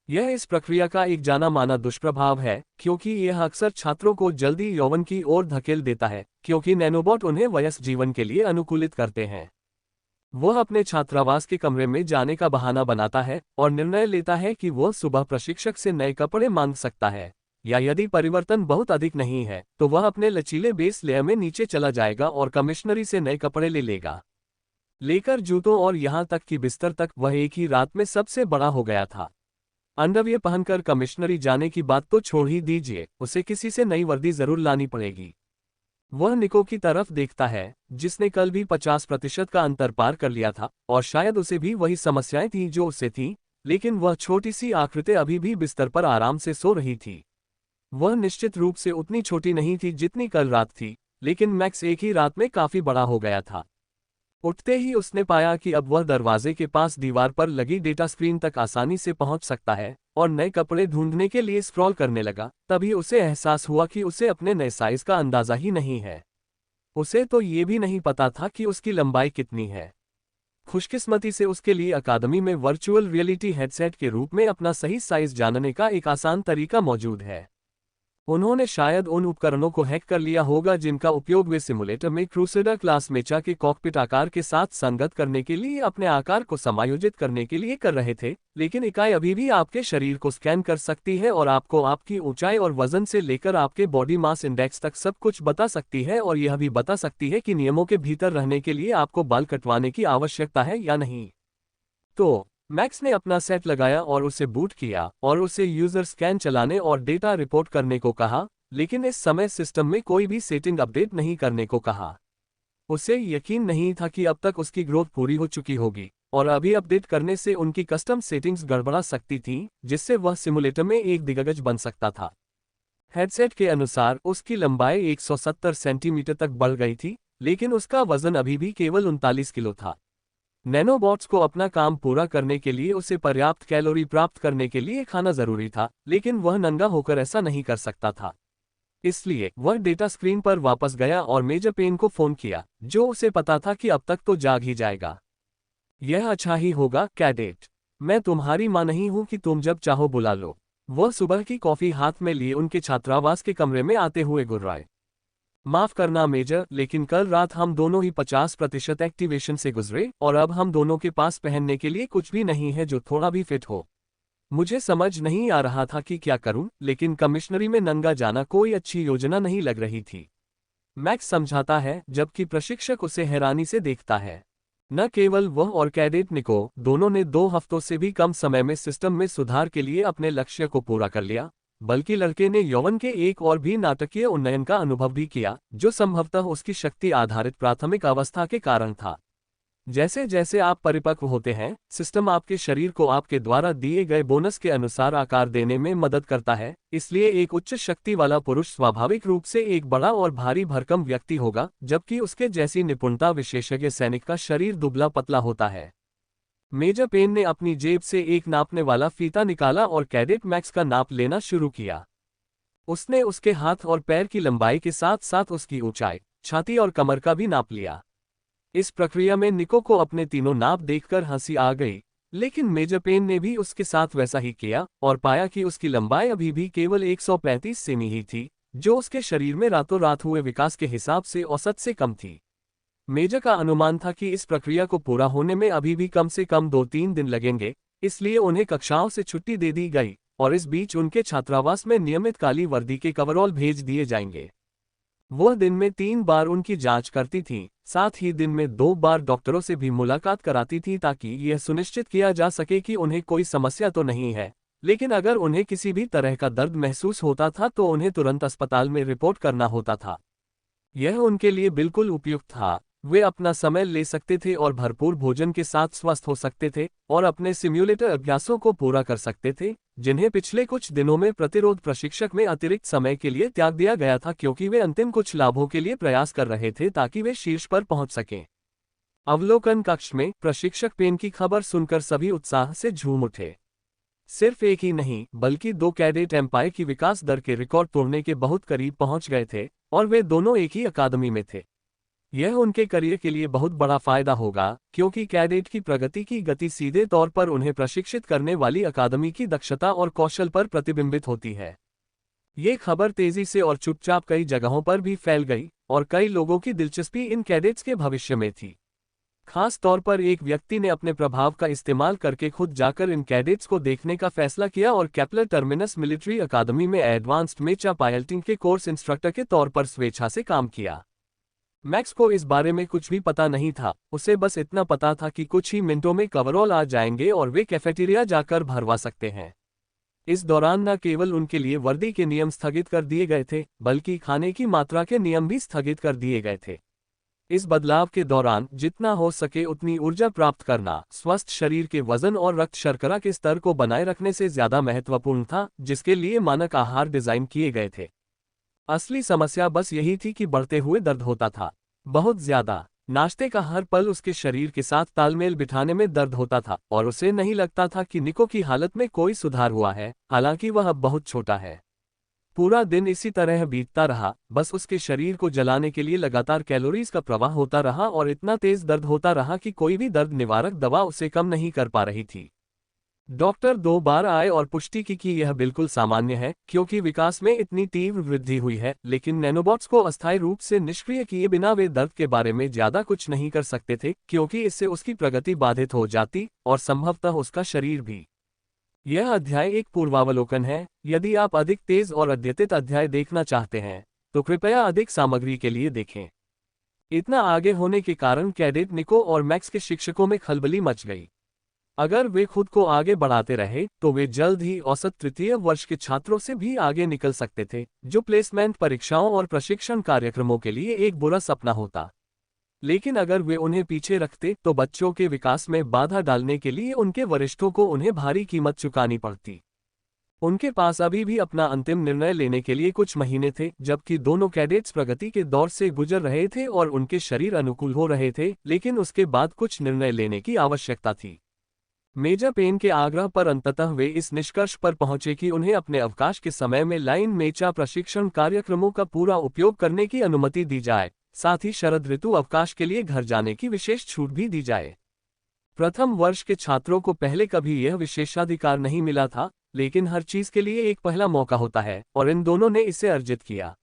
यह इस प्रक्रिया का एक जाना माना दुष्प्रभाव है, क्योंकि यह अक्सर छात्रों को जल्दी यौवन की ओर धकेल देता है, क्योंकि नैनोबॉट उन्हें वयस्क जीवन के लिए अनुकूलित करते हैं। वह अपने छात्रावास के कमरे में जाने का बहाना बनाता है और निर्णय लेता है कि वह सुबह प्रशिक्षक से नए कपड़े मांग सकता है, या यदि परिवर्तन बहुत अधिक नहीं है तो वह अपने लचीले बेस लेयर में नीचे चला जाएगा और कमिश्नरी से नए कपड़े ले लेगा। लेकर जूतों और यहां तक कि बिस्तर तक, वह एक ही रात में सबसे बड़ा हो गया था। अंडरवियर पहनकर कमिश्नरी जाने की बात तो छोड़ ही दीजिए, उसे किसी से नई वर्दी जरूर लानी पड़ेगी। वह निको की तरफ देखता है, जिसने कल भी 50% का अंतर पार कर लिया था और शायद उसे भी वही समस्याएं थीं जो उससे थीं, लेकिन वह छोटी सी आकृति अभी भी बिस्तर पर आराम से सो रही थी। वह निश्चित रूप से उतनी छोटी नहीं थी जितनी कल रात थी, लेकिन मैक्स एक ही रात में काफी बड़ा हो गया था। उठते ही उसने पाया कि अब वह दरवाजे के पास दीवार पर लगी डेटा स्क्रीन तक आसानी से पहुंच सकता है और नए कपड़े ढूंढने के लिए स्क्रॉल करने लगा। तभी उसे एहसास हुआ कि उसे अपने नए साइज का अंदाजा ही नहीं है। उसे तो ये भी नहीं पता था कि उसकी लंबाई कितनी है। खुशकिस्मती से उसके लिए अकादमी में वर्चुअल रियलिटी हेडसेट के रूप में अपना सही साइज जानने का एक आसान तरीका मौजूद है। उन्होंने शायद उन उपकरणों को हैक कर लिया होगा जिनका उपयोग वे सिमुलेटर में क्रूसेडर क्लास मेचा के कॉकपिट आकार के साथ संगत करने के लिए अपने आकार को समायोजित करने के लिए कर रहे थे, लेकिन इकाई अभी भी आपके शरीर को स्कैन कर सकती है और आपको आपकी ऊंचाई और वजन से लेकर आपके बॉडी मास इंडेक्स तक सब कुछ बता सकती है, और यह भी बता सकती है कि नियमों के भीतर रहने के लिए आपको बाल कटवाने की आवश्यकता है या नहीं। तो मैक्स ने अपना सेट लगाया और उसे बूट किया और उसे यूजर स्कैन चलाने और डेटा रिपोर्ट करने को कहा, लेकिन इस समय सिस्टम में कोई भी सेटिंग अपडेट नहीं करने को कहा। उसे यकीन नहीं था कि अब तक उसकी ग्रोथ पूरी हो चुकी होगी, और अभी अपडेट करने से उनकी कस्टम सेटिंग्स गड़बड़ा सकती थी, जिससे वह सिमुलेटर में एक दिग्गज बन सकता था। हेडसेट के अनुसार उसकी लंबाई 170 सेंटीमीटर तक बढ़ गई थी, लेकिन उसका वजन अभी भी केवल 39 किलो था। नैनोबॉट्स को अपना काम पूरा करने के लिए उसे पर्याप्त कैलोरी प्राप्त करने के लिए खाना जरूरी था, लेकिन वह नंगा होकर ऐसा नहीं कर सकता था। इसलिए वह डेटा स्क्रीन पर वापस गया और मेजर पेन को फोन किया, जो उसे पता था कि अब तक तो जाग ही जाएगा। यह अच्छा ही होगा कैडेट, मैं तुम्हारी मां नहीं हूं कि तुम जब चाहो बुला लो। वह सुबह की कॉफी हाथ में लिए उनके छात्रावास के कमरे में आते हुए गुर्राए। माफ करना मेजर, लेकिन कल रात हम दोनों ही 50% एक्टिवेशन से गुजरे और अब हम दोनों के पास पहनने के लिए कुछ भी नहीं है जो थोड़ा भी फिट हो। मुझे समझ नहीं आ रहा था कि क्या करूं, लेकिन कमिश्नरी में नंगा जाना कोई अच्छी योजना नहीं लग रही थी। मैक्स समझाता है, जबकि प्रशिक्षक उसे हैरानी से देखता है। न केवल वह और कैडेट निको दोनों ने 2 हफ्तों से भी कम समय में सिस्टम में सुधार के लिए अपने लक्ष्य को पूरा कर लिया, बल्कि लड़के ने यौवन के एक और भी नाटकीय उन्नयन का अनुभव भी किया, जो संभवतः उसकी शक्ति आधारित प्राथमिक अवस्था के कारण था। जैसे जैसे आप परिपक्व होते हैं, सिस्टम आपके शरीर को आपके द्वारा दिए गए बोनस के अनुसार आकार देने में मदद करता है, इसलिए एक उच्च शक्ति वाला पुरुष स्वाभाविक रूप से एक बड़ा और भारी भरकम व्यक्ति होगा, जबकि उसके जैसी निपुणता विशेषज्ञ सैनिक का शरीर दुबला पतला होता है। मेजर पेन ने अपनी जेब से एक नापने वाला फीता निकाला और कैडेट मैक्स का नाप लेना शुरू किया। उसने उसके हाथ और पैर की लंबाई के साथ साथ उसकी ऊंचाई, छाती और कमर का भी नाप लिया। इस प्रक्रिया में निको को अपने तीनों नाप देखकर हंसी आ गई, लेकिन मेजर पेन ने भी उसके साथ वैसा ही किया और पाया कि उसकी लंबाई अभी भी केवल 135 सेमी ही थी, जो उसके शरीर में रातों रात हुए विकास के हिसाब से औसत से कम थी। मेजर का अनुमान था कि इस प्रक्रिया को पूरा होने में अभी भी कम से कम 2-3 दिन लगेंगे, इसलिए उन्हें कक्षाओं से छुट्टी दे दी गई और इस बीच उनके छात्रावास में नियमित काली वर्दी के कवरऑल भेज दिए जाएंगे। वह दिन में 3 बार उनकी जांच करती थी, साथ ही दिन में 2 बार डॉक्टरों से भी मुलाकात कराती थी ताकि यह सुनिश्चित किया जा सके कि उन्हें कोई समस्या तो नहीं है, लेकिन अगर उन्हें किसी भी तरह का दर्द महसूस होता था तो उन्हें तुरंत अस्पताल में रिपोर्ट करना होता था। यह उनके लिए बिल्कुल उपयुक्त था। वे अपना समय ले सकते थे और भरपूर भोजन के साथ स्वस्थ हो सकते थे और अपने सिम्युलेटर अभ्यासों को पूरा कर सकते थे, जिन्हें पिछले कुछ दिनों में प्रतिरोध प्रशिक्षक में अतिरिक्त समय के लिए त्याग दिया गया था क्योंकि वे अंतिम कुछ लाभों के लिए प्रयास कर रहे थे ताकि वे शीर्ष पर पहुंच सकें। अवलोकन कक्ष में प्रशिक्षक पेन की खबर सुनकर सभी उत्साह से झूम उठे। सिर्फ एक ही नहीं, बल्कि 2 कैडेट एम्पायर की विकास दर के रिकॉर्ड तोड़ने के बहुत करीब पहुंच गए थे और वे दोनों एक ही अकादमी में थे। यह उनके करियर के लिए बहुत बड़ा फायदा होगा, क्योंकि कैडेट की प्रगति की गति सीधे तौर पर उन्हें प्रशिक्षित करने वाली अकादमी की दक्षता और कौशल पर प्रतिबिंबित होती है। ये खबर तेजी से और चुपचाप कई जगहों पर भी फैल गई और कई लोगों की दिलचस्पी इन कैडेट्स के भविष्य में थी। खास तौर पर एक व्यक्ति ने अपने प्रभाव का इस्तेमाल करके खुद जाकर इन कैडेट्स को देखने का फैसला किया और केपलर टर्मिनस मिलिट्री अकादमी में एडवांस्ड मेचा पायलटिंग के कोर्स इंस्ट्रक्टर के तौर पर स्वेच्छा से काम किया। मैक्स को इस बारे में कुछ भी पता नहीं था, उसे बस इतना पता था कि कुछ ही मिनटों में कवरऑल आ जाएंगे और वे कैफेटेरिया जाकर भरवा सकते हैं। इस दौरान न केवल उनके लिए वर्दी के नियम स्थगित कर दिए गए थे, बल्कि खाने की मात्रा के नियम भी स्थगित कर दिए गए थे। इस बदलाव के दौरान जितना हो सके उतनी ऊर्जा प्राप्त करना स्वस्थ शरीर के वजन और रक्त शर्करा के स्तर को बनाए रखने से ज्यादा महत्वपूर्ण था, जिसके लिए मानक आहार डिजाइन किए गए थे। असली समस्या बस यही थी कि बढ़ते हुए दर्द होता था, बहुत ज्यादा। नाश्ते का हर पल उसके शरीर के साथ तालमेल बिठाने में दर्द होता था और उसे नहीं लगता था कि निको की हालत में कोई सुधार हुआ है, हालांकि वह अब बहुत छोटा है। पूरा दिन इसी तरह बीतता रहा, बस उसके शरीर को जलाने के लिए लगातार कैलोरीज का प्रवाह होता रहा और इतना तेज दर्द होता रहा कि कोई भी दर्द निवारक दवा उसे कम नहीं कर पा रही थी। डॉक्टर 2 बार आए और पुष्टि की कि यह बिल्कुल सामान्य है, क्योंकि विकास में इतनी तीव्र वृद्धि हुई है, लेकिन नैनोबॉट्स को अस्थायी रूप से निष्क्रिय किए बिना वे दर्द के बारे में ज्यादा कुछ नहीं कर सकते थे, क्योंकि इससे उसकी प्रगति बाधित हो जाती और संभवतः उसका शरीर भी। यह अध्याय एक पूर्वावलोकन है। यदि आप अधिक तेज और अद्यतित अध्याय देखना चाहते हैं, तो कृपया अधिक सामग्री के लिए देखें। इतना आगे होने के कारण कैडेट निको और मैक्स के शिक्षकों में खलबली मच गई। अगर वे खुद को आगे बढ़ाते रहे तो वे जल्द ही औसत तृतीय वर्ष के छात्रों से भी आगे निकल सकते थे, जो प्लेसमेंट परीक्षाओं और प्रशिक्षण कार्यक्रमों के लिए एक बुरा सपना होता। लेकिन अगर वे उन्हें पीछे रखते तो बच्चों के विकास में बाधा डालने के लिए उनके वरिष्ठों को उन्हें भारी कीमत चुकानी पड़ती। उनके पास अभी भी अपना अंतिम निर्णय लेने के लिए कुछ महीने थे, जबकि दोनों कैडेट्स प्रगति के दौर से गुजर रहे थे और उनके शरीर अनुकूल हो रहे थे, लेकिन उसके बाद कुछ निर्णय लेने की आवश्यकता थी। मेजर पेन के आग्रह पर अंततः वे इस निष्कर्ष पर पहुंचे कि उन्हें अपने अवकाश के समय में लाइन मेचा प्रशिक्षण कार्यक्रमों का पूरा उपयोग करने की अनुमति दी जाए, साथ ही शरद ऋतु अवकाश के लिए घर जाने की विशेष छूट भी दी जाए। प्रथम वर्ष के छात्रों को पहले कभी यह विशेषाधिकार नहीं मिला था, लेकिन हर चीज के लिए एक पहला मौका होता है, और इन दोनों ने इसे अर्जित किया।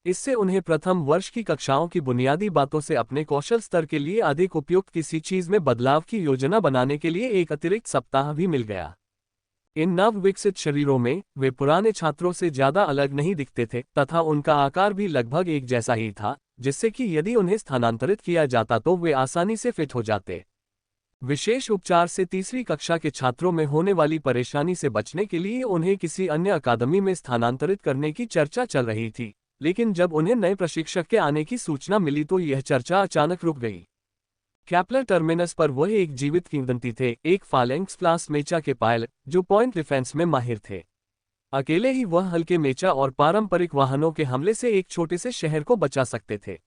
इससे उन्हें प्रथम वर्ष की कक्षाओं की बुनियादी बातों से अपने कौशल स्तर के लिए अधिक उपयुक्त किसी चीज में बदलाव की योजना बनाने के लिए एक अतिरिक्त सप्ताह भी मिल गया। इन नव विकसित शरीरों में वे पुराने छात्रों से ज्यादा अलग नहीं दिखते थे, तथा उनका आकार भी लगभग एक जैसा ही था, जिससे कि यदि उन्हें स्थानांतरित किया जाता तो वे आसानी से फिट हो जाते। विशेष उपचार से तीसरी कक्षा के छात्रों में होने वाली परेशानी से बचने के लिए उन्हें किसी अन्य अकादमी में स्थानांतरित करने की चर्चा चल रही थी, लेकिन जब उन्हें नए प्रशिक्षक के आने की सूचना मिली तो यह चर्चा अचानक रुक गई। कैप्लर टर्मिनस पर वह एक जीवित किंवदंती थे, एक फालेंक्स क्लास मेचा के पायलट जो पॉइंट डिफेंस में माहिर थे। अकेले ही वह हल्के मेचा और पारंपरिक वाहनों के हमले से एक छोटे से शहर को बचा सकते थे।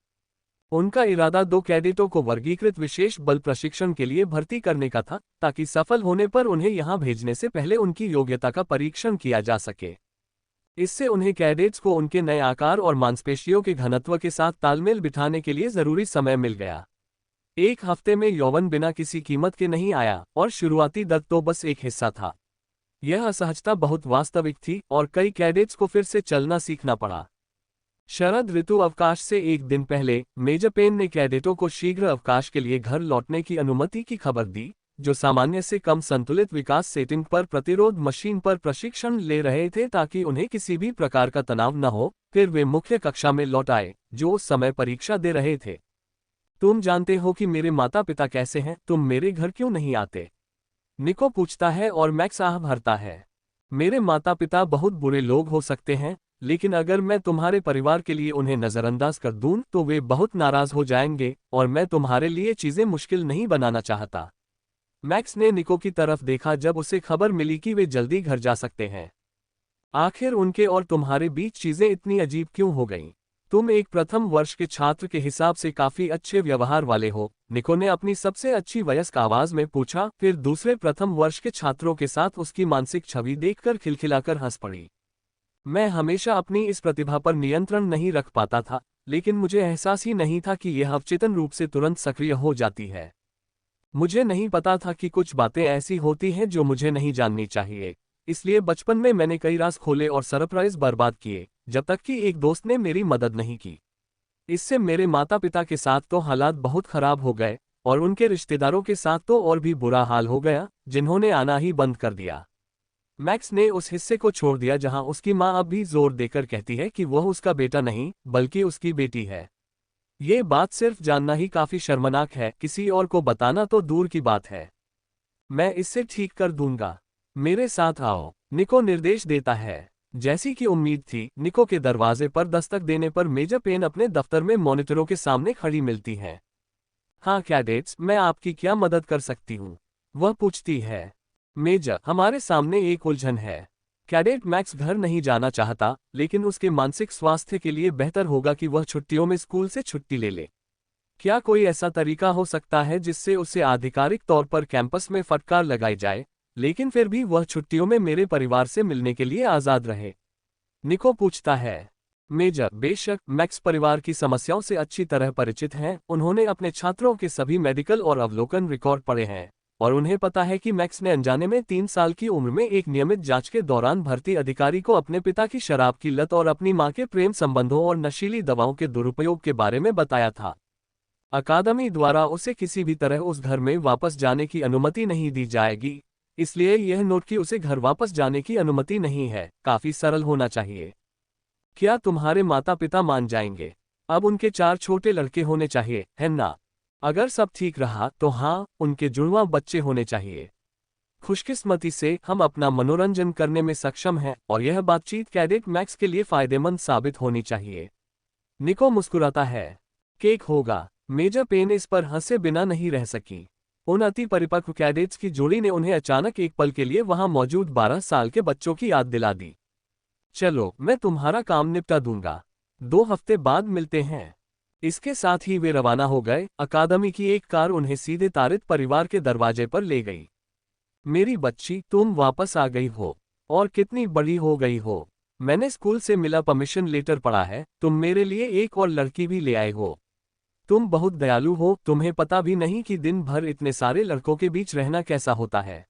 उनका इरादा 2 कैडेटों को वर्गीकृत विशेष बल प्रशिक्षण के लिए भर्ती करने का था, ताकि सफल होने पर उन्हें यहां भेजने से पहले उनकी योग्यता का परीक्षण किया जा सके। इससे उन्हें कैडेट्स को उनके नए आकार और मांसपेशियों के घनत्व के साथ तालमेल बिठाने के लिए जरूरी समय मिल गया। एक हफ्ते में यौवन बिना किसी कीमत के नहीं आया, और शुरुआती दर्द तो बस एक हिस्सा था। यह असहजता बहुत वास्तविक थी और कई कैडेट्स को फिर से चलना सीखना पड़ा। शरद ऋतु अवकाश से एक दिन पहले मेजर पेन ने कैडेटों को शीघ्र अवकाश के लिए घर लौटने की अनुमति की खबर दी, जो सामान्य से कम संतुलित विकास सेटिंग पर प्रतिरोध मशीन पर प्रशिक्षण ले रहे थे, ताकि उन्हें किसी भी प्रकार का तनाव न हो। फिर वे मुख्य कक्षा में लौट आए, जो उस समय परीक्षा दे रहे थे। तुम जानते हो कि मेरे माता पिता कैसे हैं, तुम मेरे घर क्यों नहीं आते? निको पूछता है और मैक्स आह भरता है। मेरे माता पिता बहुत बुरे लोग हो सकते हैं, लेकिन अगर मैं तुम्हारे परिवार के लिए उन्हें नजरअंदाज कर दूं तो वे बहुत नाराज हो जाएंगे, और मैं तुम्हारे लिए चीजें मुश्किल नहीं बनाना चाहता। मैक्स ने निको की तरफ देखा जब उसे खबर मिली कि वे जल्दी घर जा सकते हैं। आखिर उनके और तुम्हारे बीच चीजें इतनी अजीब क्यों हो गईं? तुम एक प्रथम वर्ष के छात्र के हिसाब से काफी अच्छे व्यवहार वाले हो, निको ने अपनी सबसे अच्छी वयस्क आवाज में पूछा। फिर दूसरे प्रथम वर्ष के छात्रों के साथ उसकी मानसिक छवि देखकर खिलखिलाकर हंस पड़ी। मैं हमेशा अपनी इस प्रतिभा पर नियंत्रण नहीं रख पाता था, लेकिन मुझे एहसास ही नहीं था कि यह अवचेतन रूप से तुरंत सक्रिय हो जाती है। मुझे नहीं पता था कि कुछ बातें ऐसी होती हैं जो मुझे नहीं जाननी चाहिए, इसलिए बचपन में मैंने कई राज खोले और सरप्राइज बर्बाद किए, जब तक कि एक दोस्त ने मेरी मदद नहीं की। इससे मेरे माता पिता के साथ तो हालात बहुत खराब हो गए, और उनके रिश्तेदारों के साथ तो और भी बुरा हाल हो गया, जिन्होंने आना ही बंद कर दिया। मैक्स ने उस हिस्से को छोड़ दिया जहां उसकी मां अब भी जोर देकर कहती है कि वह उसका बेटा नहीं बल्कि उसकी बेटी है। ये बात सिर्फ जानना ही काफी शर्मनाक है, किसी और को बताना तो दूर की बात है। मैं इससे ठीक कर दूंगा, मेरे साथ आओ, निको निर्देश देता है। जैसी कि उम्मीद थी, निको के दरवाजे पर दस्तक देने पर मेजर पेन अपने दफ्तर में मॉनिटरों के सामने खड़ी मिलती है। हाँ कैडेट्स, मैं आपकी क्या मदद कर सकती हूँ? वह पूछती है। मेजर, हमारे सामने एक उलझन है। कैडेट मैक्स घर नहीं जाना चाहता, लेकिन उसके मानसिक स्वास्थ्य के लिए बेहतर होगा कि वह छुट्टियों में स्कूल से छुट्टी ले ले। क्या कोई ऐसा तरीका हो सकता है जिससे उसे आधिकारिक तौर पर कैंपस में फटकार लगाई जाए, लेकिन फिर भी वह छुट्टियों में मेरे परिवार से मिलने के लिए आज़ाद रहे? निको पूछता है। मेजर, बेशक, मैक्स परिवार की समस्याओं से अच्छी तरह परिचित हैं। उन्होंने अपने छात्रों के सभी मेडिकल और अवलोकन रिकॉर्ड पढ़े हैं। और उन्हें पता है कि मैक्स ने अनजाने में 3 साल की उम्र में एक नियमित जांच के दौरान भर्ती अधिकारी को अपने पिता की शराब की लत और अपनी मां के प्रेम संबंधों और नशीली दवाओं के दुरुपयोग के बारे में बताया था। अकादमी द्वारा उसे किसी भी तरह उस घर में वापस जाने की अनुमति नहीं दी जाएगी, इसलिए यह नोट कि उसे घर वापस जाने की अनुमति नहीं है काफी सरल होना चाहिए। क्या तुम्हारे माता पिता मान जाएंगे? अब उनके 4 छोटे लड़के होने चाहिए, है ना? अगर सब ठीक रहा तो हाँ, उनके जुड़वां बच्चे होने चाहिए। खुशकिस्मती से हम अपना मनोरंजन करने में सक्षम हैं और यह बातचीत कैडेट मैक्स के लिए फायदेमंद साबित होनी चाहिए। निको मुस्कुराता है। केक होगा। मेजर पेन इस पर हंसे बिना नहीं रह सकी। उन अति परिपक्व कैडेट्स की जोड़ी ने उन्हें अचानक एक पल के लिए वहां मौजूद 12 साल के बच्चों की याद दिला दी। चलो, मैं तुम्हारा काम निपटा दूंगा। 2 हफ्ते बाद मिलते हैं। इसके साथ ही वे रवाना हो गए। अकादमी की एक कार उन्हें सीधे तारित परिवार के दरवाजे पर ले गई। मेरी बच्ची, तुम वापस आ गई हो। और कितनी बड़ी हो गई हो। मैंने स्कूल से मिला परमिशन लेटर पढ़ा है, तुम मेरे लिए एक और लड़की भी ले आए हो। तुम बहुत दयालु हो, तुम्हें पता भी नहीं कि दिन भर इतने सारे लड़कों के बीच रहना कैसा होता है।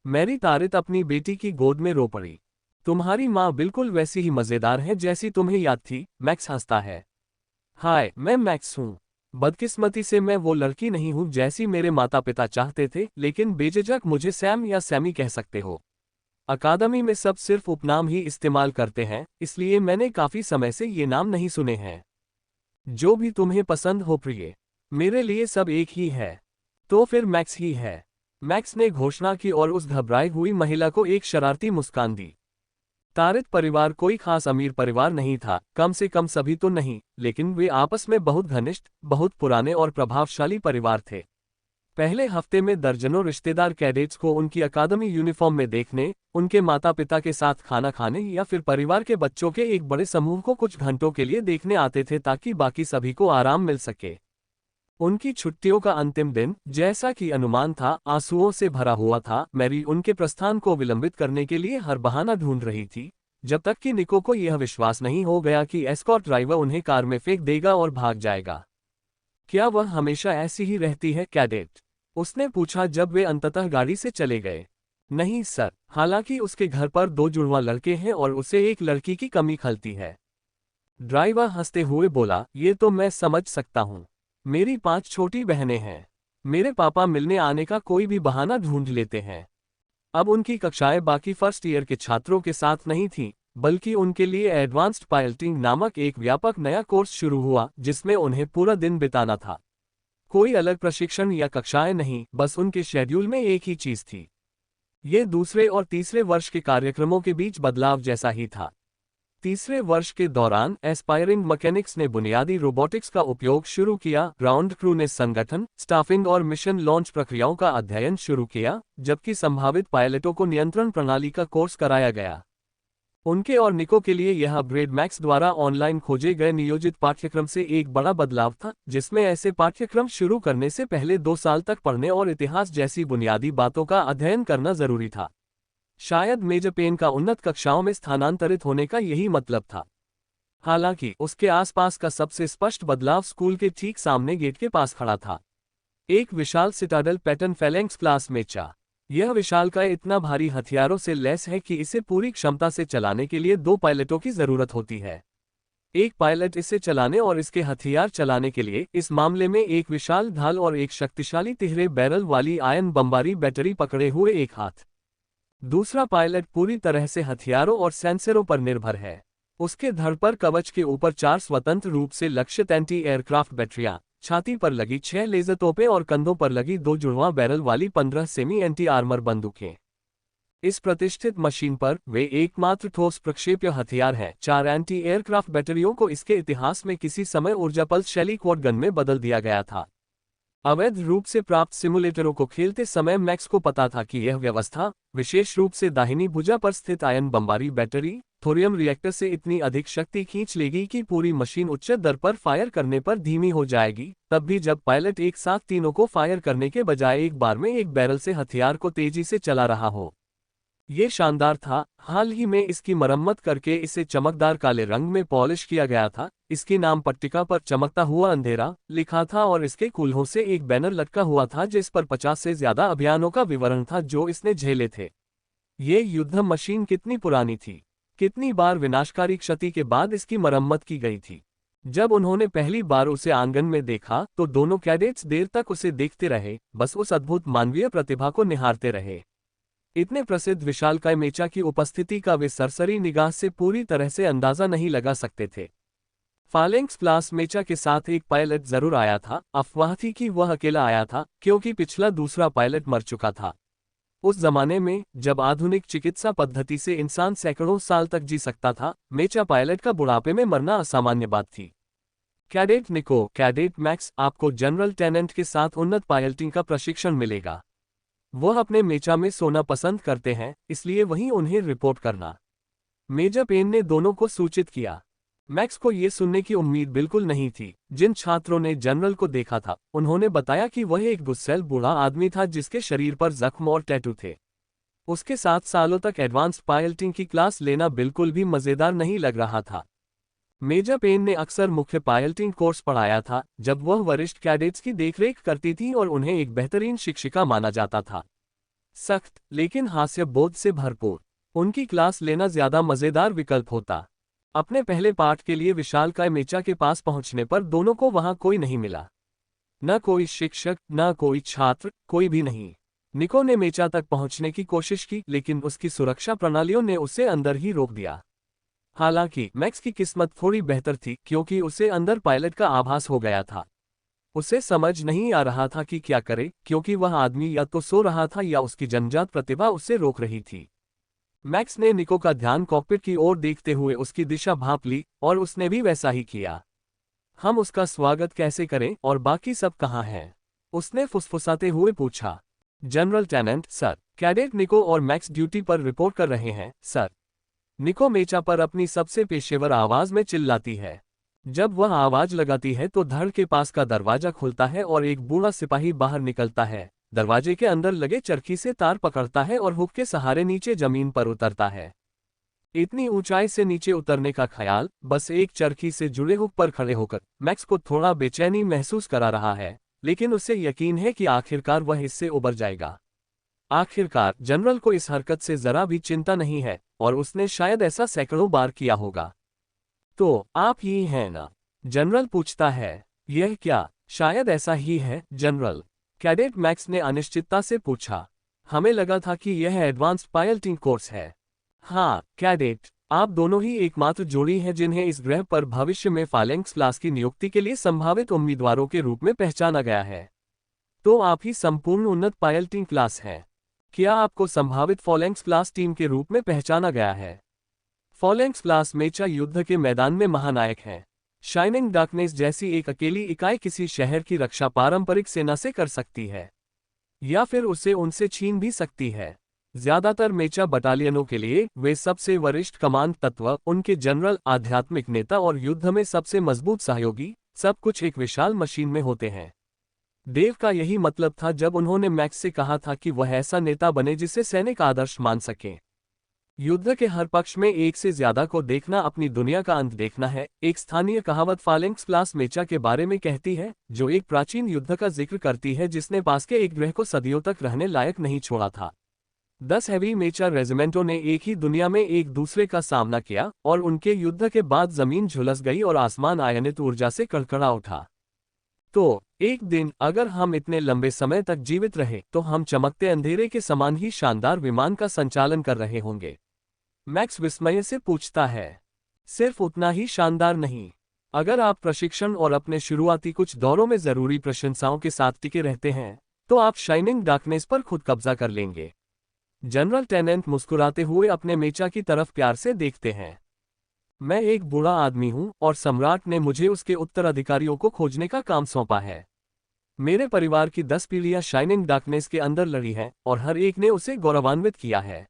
मैरी तारित अपनी बेटी की गोद में रो पड़ी। तुम्हारी माँ बिल्कुल वैसी ही मजेदार है जैसी तुम्हें याद थी, मैक्स हंसता है। हाय, मैं मैक्स हूँ। बदकिस्मती से मैं वो लड़की नहीं हूँ जैसी मेरे माता पिता चाहते थे, लेकिन बेझिझक मुझे सैम या सैमी कह सकते हो। अकादमी में सब सिर्फ उपनाम ही इस्तेमाल करते हैं, इसलिए मैंने काफी समय से ये नाम नहीं सुने हैं। जो भी तुम्हें पसंद हो प्रिय, मेरे लिए सब एक ही है। तो फिर मैक्स ही है। मैक्स ने घोषणा की और उस घबराई हुई महिला को एक शरारती मुस्कान दी। तारित परिवार कोई खास अमीर परिवार नहीं था, कम से कम सभी तो नहीं, लेकिन वे आपस में बहुत घनिष्ठ, बहुत पुराने और प्रभावशाली परिवार थे। पहले हफ्ते में दर्जनों रिश्तेदार कैडेट्स को उनकी अकादमी यूनिफॉर्म में देखने, उनके माता पिता के साथ खाना खाने या फिर परिवार के बच्चों के एक बड़े समूह को कुछ घंटों के लिए देखने आते थे ताकि बाकी सभी को आराम मिल सके। उनकी छुट्टियों का अंतिम दिन, जैसा कि अनुमान था, आंसुओं से भरा हुआ था। मैरी उनके प्रस्थान को विलंबित करने के लिए हर बहाना ढूंढ रही थी, जब तक कि निको को यह विश्वास नहीं हो गया कि एस्कॉर्ट ड्राइवर उन्हें कार में फेंक देगा और भाग जाएगा। क्या वह हमेशा ऐसी ही रहती है कैडेट? उसने पूछा जब वे अंततः गाड़ी से चले गए। नहीं सर, हालांकि उसके घर पर 2 जुड़वां लड़के हैं और उसे एक लड़की की कमी खलती है। ड्राइवर हंसते हुए बोला, ये तो मैं समझ सकता हूँ। मेरी 5 छोटी बहनें हैं। मेरे पापा मिलने आने का कोई भी बहाना ढूंढ लेते हैं। अब उनकी कक्षाएं बाकी फर्स्ट ईयर के छात्रों के साथ नहीं थीं, बल्कि उनके लिए एडवांस्ड पायलटिंग नामक एक व्यापक नया कोर्स शुरू हुआ जिसमें उन्हें पूरा दिन बिताना था। कोई अलग प्रशिक्षण या कक्षाएं नहीं, बस उनके शेड्यूल में एक ही चीज थी। ये दूसरे और तीसरे वर्ष के कार्यक्रमों के बीच बदलाव जैसा ही था। तीसरे वर्ष के दौरान एस्पायरिंग मैकेनिक्स ने बुनियादी रोबोटिक्स का उपयोग शुरू किया, ग्राउंड क्रू ने संगठन, स्टाफिंग और मिशन लॉन्च प्रक्रियाओं का अध्ययन शुरू किया, जबकि संभावित पायलटों को नियंत्रण प्रणाली का कोर्स कराया गया। उनके और निको के लिए यह अपग्रेड मैक्स द्वारा ऑनलाइन खोजे गए नियोजित पाठ्यक्रम से एक बड़ा बदलाव था, जिसमें ऐसे पाठ्यक्रम शुरू करने से पहले 2 साल तक पढ़ने और इतिहास जैसी बुनियादी बातों का अध्ययन करना जरूरी था। शायद मेजर पेन का उन्नत कक्षाओं में स्थानांतरित होने का यही मतलब था। हालांकि उसके आसपास का सबसे स्पष्ट बदलाव स्कूल के ठीक सामने गेट के पास खड़ा था। एक विशाल सिटाडल पैटर्न फैलेंक्स क्लास मेचा। यह विशालकाय इतना भारी हथियारों से लैस है कि इसे पूरी क्षमता से चलाने के लिए 2 पायलटों की जरूरत होती है। एक पायलट इसे चलाने और इसके हथियार चलाने के लिए, इस मामले में एक विशाल ढाल और एक शक्तिशाली तिहरे बैरल वाली आयन बमबारी बैटरी पकड़े हुए एक हाथ। दूसरा पायलट पूरी तरह से हथियारों और सेंसरों पर निर्भर है। उसके धड़ पर कवच के ऊपर 4 स्वतंत्र रूप से लक्षित एंटी एयरक्राफ्ट बैटरियां, छाती पर लगी 6 लेजर तोपें और कंधों पर लगी 2 जुड़वां बैरल वाली 15 सेमी एंटी आर्मर बंदूकें। इस प्रतिष्ठित मशीन पर वे एकमात्र ठोस प्रक्षेप्य हथियार हैं। 4 एंटी एयरक्राफ्ट बैटरियों को इसके इतिहास में किसी समय ऊर्जा पल्स शैली क्वाड गन में बदल दिया गया था। अवैध रूप से प्राप्त सिमुलेटरों को खेलते समय मैक्स को पता था कि यह व्यवस्था, विशेष रूप से दाहिनी भुजा पर स्थित आयन बमबारी बैटरी, थोरियम रिएक्टर से इतनी अधिक शक्ति खींच लेगी कि पूरी मशीन उच्च दर पर फायर करने पर धीमी हो जाएगी, तब भी जब पायलट एक साथ तीनों को फायर करने के बजाय एक बार में एक बैरल से हथियार को तेजी से चला रहा हो। ये शानदार था। हाल ही में इसकी मरम्मत करके इसे चमकदार काले रंग में पॉलिश किया गया था। इसकी नाम पट्टिका पर चमकता हुआ अंधेरा लिखा था और इसके कूल्हों से एक बैनर लटका हुआ था जिस पर 50 से ज्यादा अभियानों का विवरण था जो इसने झेले थे। ये युद्ध मशीन कितनी पुरानी थी, कितनी बार विनाशकारी क्षति के बाद इसकी मरम्मत की गई थी। जब उन्होंने पहली बार उसे आंगन में देखा तो दोनों कैडेट्स देर तक उसे देखते रहे, बस उस अद्भुत मानवीय प्रतिभा को निहारते रहे। इतने प्रसिद्ध विशालकाय मेचा की उपस्थिति का वे सरसरी निगाह से पूरी तरह से अंदाजा नहीं लगा सकते थे। फालेंक्स क्लास मेचा के साथ एक पायलट जरूर आया था। अफवाह थी कि वह अकेला आया था क्योंकि पिछला दूसरा पायलट मर चुका था। उस जमाने में जब आधुनिक चिकित्सा पद्धति से इंसान सैकड़ों साल तक जी सकता था, मेचा पायलट का बुढ़ापे में मरना असामान्य बात थी। कैडेट निको, कैडेट मैक्स, आपको जनरल टेनेंट के साथ उन्नत पायलटिंग का प्रशिक्षण मिलेगा। वह अपने मेचा में सोना पसंद करते हैं, इसलिए वहीं उन्हें रिपोर्ट करना। मेजर पेन ने दोनों को सूचित किया। मैक्स को ये सुनने की उम्मीद बिल्कुल नहीं थी। जिन छात्रों ने जनरल को देखा था उन्होंने बताया कि वह एक गुस्सैल बूढ़ा आदमी था जिसके शरीर पर जख्म और टैटू थे। उसके 7 सालों तक एडवांस्ड पायलटिंग की क्लास लेना बिल्कुल भी मजेदार नहीं लग रहा था। मेजर पेन ने अक्सर मुख्य पायलटिंग कोर्स पढ़ाया था जब वह वरिष्ठ कैडेट्स की देखरेख करती थी और उन्हें एक बेहतरीन शिक्षिका माना जाता था। सख्त लेकिन हास्य बोध से भरपूर उनकी क्लास लेना ज्यादा मजेदार विकल्प होता। अपने पहले पाठ के लिए विशालकाय मेचा के पास पहुंचने पर दोनों को वहां कोई नहीं मिला। न कोई शिक्षक, न कोई छात्र, कोई भी नहीं। निको ने मेचा तक पहुंचने की कोशिश की लेकिन उसकी सुरक्षा प्रणालियों ने उसे अंदर ही रोक दिया। हालांकि मैक्स की किस्मत थोड़ी बेहतर थी क्योंकि उसे अंदर पायलट का आभास हो गया था। उसे समझ नहीं आ रहा था कि क्या करे क्योंकि वह आदमी या तो सो रहा था या उसकी जन्मजात प्रतिभा उसे रोक रही थी। मैक्स ने निको का ध्यान कॉकपिट की ओर देखते हुए उसकी दिशा भांप ली और उसने भी वैसा ही किया। हम उसका स्वागत कैसे करें और बाकी सब कहाँ हैं? उसने फुसफुसाते हुए पूछा। जनरल टेनेंट सर, कैडेट निको और मैक्स ड्यूटी पर रिपोर्ट कर रहे हैं सर। निको मेचा पर अपनी सबसे पेशेवर आवाज में चिल्लाती है। जब वह आवाज लगाती है तो धड़ के पास का दरवाजा खुलता है और एक बूढ़ा सिपाही बाहर निकलता है। दरवाजे के अंदर लगे चरखी से तार पकड़ता है और हुक के सहारे नीचे जमीन पर उतरता है। इतनी ऊंचाई से नीचे उतरने का ख्याल बस एक चरखी से जुड़े हुक पर खड़े होकर मैक्स को थोड़ा बेचैनी महसूस करा रहा है, लेकिन उसे यकीन है कि आखिरकार वह इससे उबर जाएगा। आखिरकार जनरल को इस हरकत से जरा भी चिंता नहीं है और उसने शायद ऐसा सैकड़ों बार किया होगा। तो आप ही हैं ना? जनरल पूछता है। यह क्या? शायद ऐसा ही है जनरल, कैडेट मैक्स ने अनिश्चितता से पूछा। हमें लगा था कि यह एडवांस्ड पायलटिंग कोर्स है। हाँ कैडेट, आप दोनों ही एकमात्र जोड़ी हैं जिन्हें इस ग्रह पर भविष्य में फालेंक्स क्लास की नियुक्ति के लिए संभावित उम्मीदवारों के रूप में पहचाना गया है। तो आप ही संपूर्ण उन्नत पायलटिंग क्लास हैं। क्या आपको संभावित फालेंक्स क्लास टीम के रूप में पहचाना गया है? फालेंक्स क्लास मेचा युद्ध के मैदान में महानायक हैं। शाइनिंग डार्कनेस जैसी एक अकेली इकाई किसी शहर की रक्षा पारंपरिक सेना से कर सकती है या फिर उसे उनसे छीन भी सकती है। ज्यादातर मेचा बटालियनों के लिए वे सबसे वरिष्ठ कमांड तत्व, उनके जनरल, आध्यात्मिक नेता और युद्ध में सबसे मजबूत सहयोगी, सब कुछ एक विशाल मशीन में होते हैं। देव का यही मतलब था जब उन्होंने मैक्स से कहा था कि वह ऐसा नेता बने जिसे सैनिक आदर्श मान सके। युद्ध के हर पक्ष में एक से ज्यादा को देखना अपनी दुनिया का अंत देखना है। एक स्थानीय कहावत फालेंक्स क्लास मेचा के बारे में कहती है, जो एक प्राचीन युद्ध का जिक्र करती है जिसने पास के एक ग्रह को सदियों तक रहने लायक नहीं छोड़ा था। 10 हैवी मेचा रेजिमेंटों ने एक ही दुनिया में एक दूसरे का सामना किया और उनके युद्ध के बाद जमीन झुलस गई और आसमान आयनित ऊर्जा से कड़कड़ा उठा। तो एक दिन अगर हम इतने लंबे समय तक जीवित रहे तो हम चमकते अंधेरे के समान ही शानदार विमान का संचालन कर रहे होंगे। मैक्स विस्मय से पूछता है। सिर्फ उतना ही शानदार नहीं, अगर आप प्रशिक्षण और अपने शुरुआती कुछ दौरों में जरूरी प्रशंसाओं के साथ टिके रहते हैं तो आप शाइनिंग डार्कनेस पर खुद कब्जा कर लेंगे। जनरल टेनेंट मुस्कुराते हुए अपने मेचा की तरफ प्यार से देखते हैं। मैं एक बूढ़ा आदमी हूं और सम्राट ने मुझे उसके उत्तराधिकारियों को खोजने का काम सौंपा है। मेरे परिवार की 10 पीढ़ियां शाइनिंग डार्कनेस के अंदर लड़ी हैं और हर एक ने उसे गौरवान्वित किया है।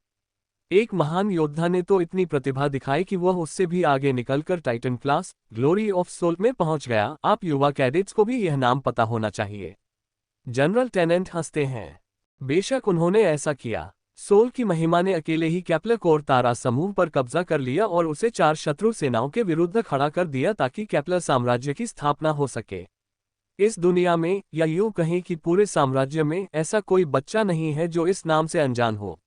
एक महान योद्धा ने तो इतनी प्रतिभा दिखाई कि वह उससे भी आगे निकलकर titan class, glory of soul में पहुंच गया। आप युवा कैडेट्स को भी यह नाम पता होना चाहिए। जनरल टेनेंट हंसते हैं। बेशक उन्होंने ऐसा किया। सोल की महिमा ने अकेले ही केपलर कोर तारा समूह पर कब्जा कर लिया और उसे 4 शत्रु सेनाओं के विरुद्ध खड़ा कर दिया ताकि केपलर साम्राज्य की स्थापना हो सके। इस दुनिया में, या यूं कहें कि पूरे साम्राज्य में, ऐसा कोई बच्चा नहीं है जो इस नाम से अनजान हो।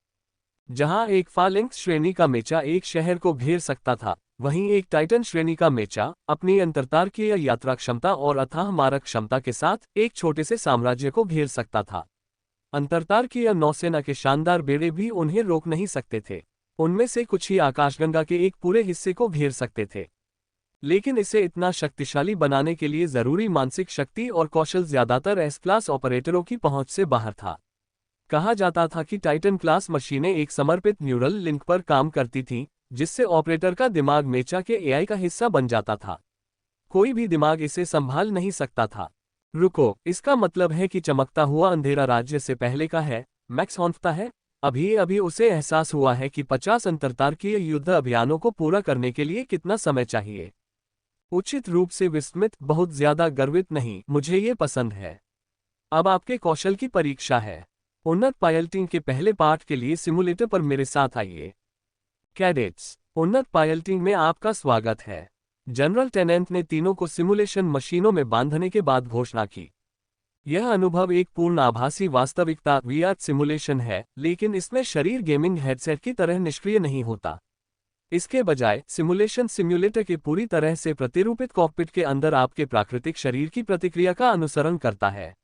जहां एक फालिंक्स श्रेणी का मेचा एक शहर को घेर सकता था, वहीं एक टाइटन श्रेणी का मेचा अपनी अंतरतारकीय यात्रा क्षमता और अथाह मारक क्षमता के साथ एक छोटे से साम्राज्य को घेर सकता था। अंतरतारकीय नौसेना के शानदार बेड़े भी उन्हें रोक नहीं सकते थे। उनमें से कुछ ही आकाशगंगा के एक पूरे हिस्से को घेर सकते थे। लेकिन इसे इतना शक्तिशाली बनाने के लिए जरूरी मानसिक शक्ति और कौशल ज्यादातर एस क्लास ऑपरेटरों की पहुंच से बाहर था। कहा जाता था कि टाइटन क्लास मशीनें एक समर्पित न्यूरल लिंक पर काम करती थीं, जिससे ऑपरेटर का दिमाग मेचा के एआई का हिस्सा बन जाता था। कोई भी दिमाग इसे संभाल नहीं सकता था। रुको, इसका मतलब है कि चमकता हुआ अंधेरा राज्य से पहले का है, मैक्स हौंफता है। अभी अभी उसे एहसास हुआ है कि 50 अंतरतारकीय युद्ध अभियानों को पूरा करने के लिए कितना समय चाहिए। उचित रूप से विस्मित, बहुत ज्यादा गर्वित नहीं, मुझे ये पसंद है। अब आपके कौशल की परीक्षा है। उन्नत पायलटिंग के पहले पाठ के लिए सिमुलेटर पर मेरे साथ आइए। कैडेट्स, उन्नत पायलटिंग में आपका स्वागत है। जनरल टेनेंट ने तीनों को सिमुलेशन मशीनों में बांधने के बाद घोषणा की। यह अनुभव एक पूर्ण आभासी वास्तविकता वीआर सिमुलेशन है, लेकिन इसमें शरीर गेमिंग हेडसेट की तरह निष्क्रिय नहीं होता। इसके बजाय सिमुलेशन सिम्युलेटर के पूरी तरह से प्रतिरूपित कॉकपिट के अंदर आपके प्राकृतिक शरीर की प्रतिक्रिया का अनुसरण करता है।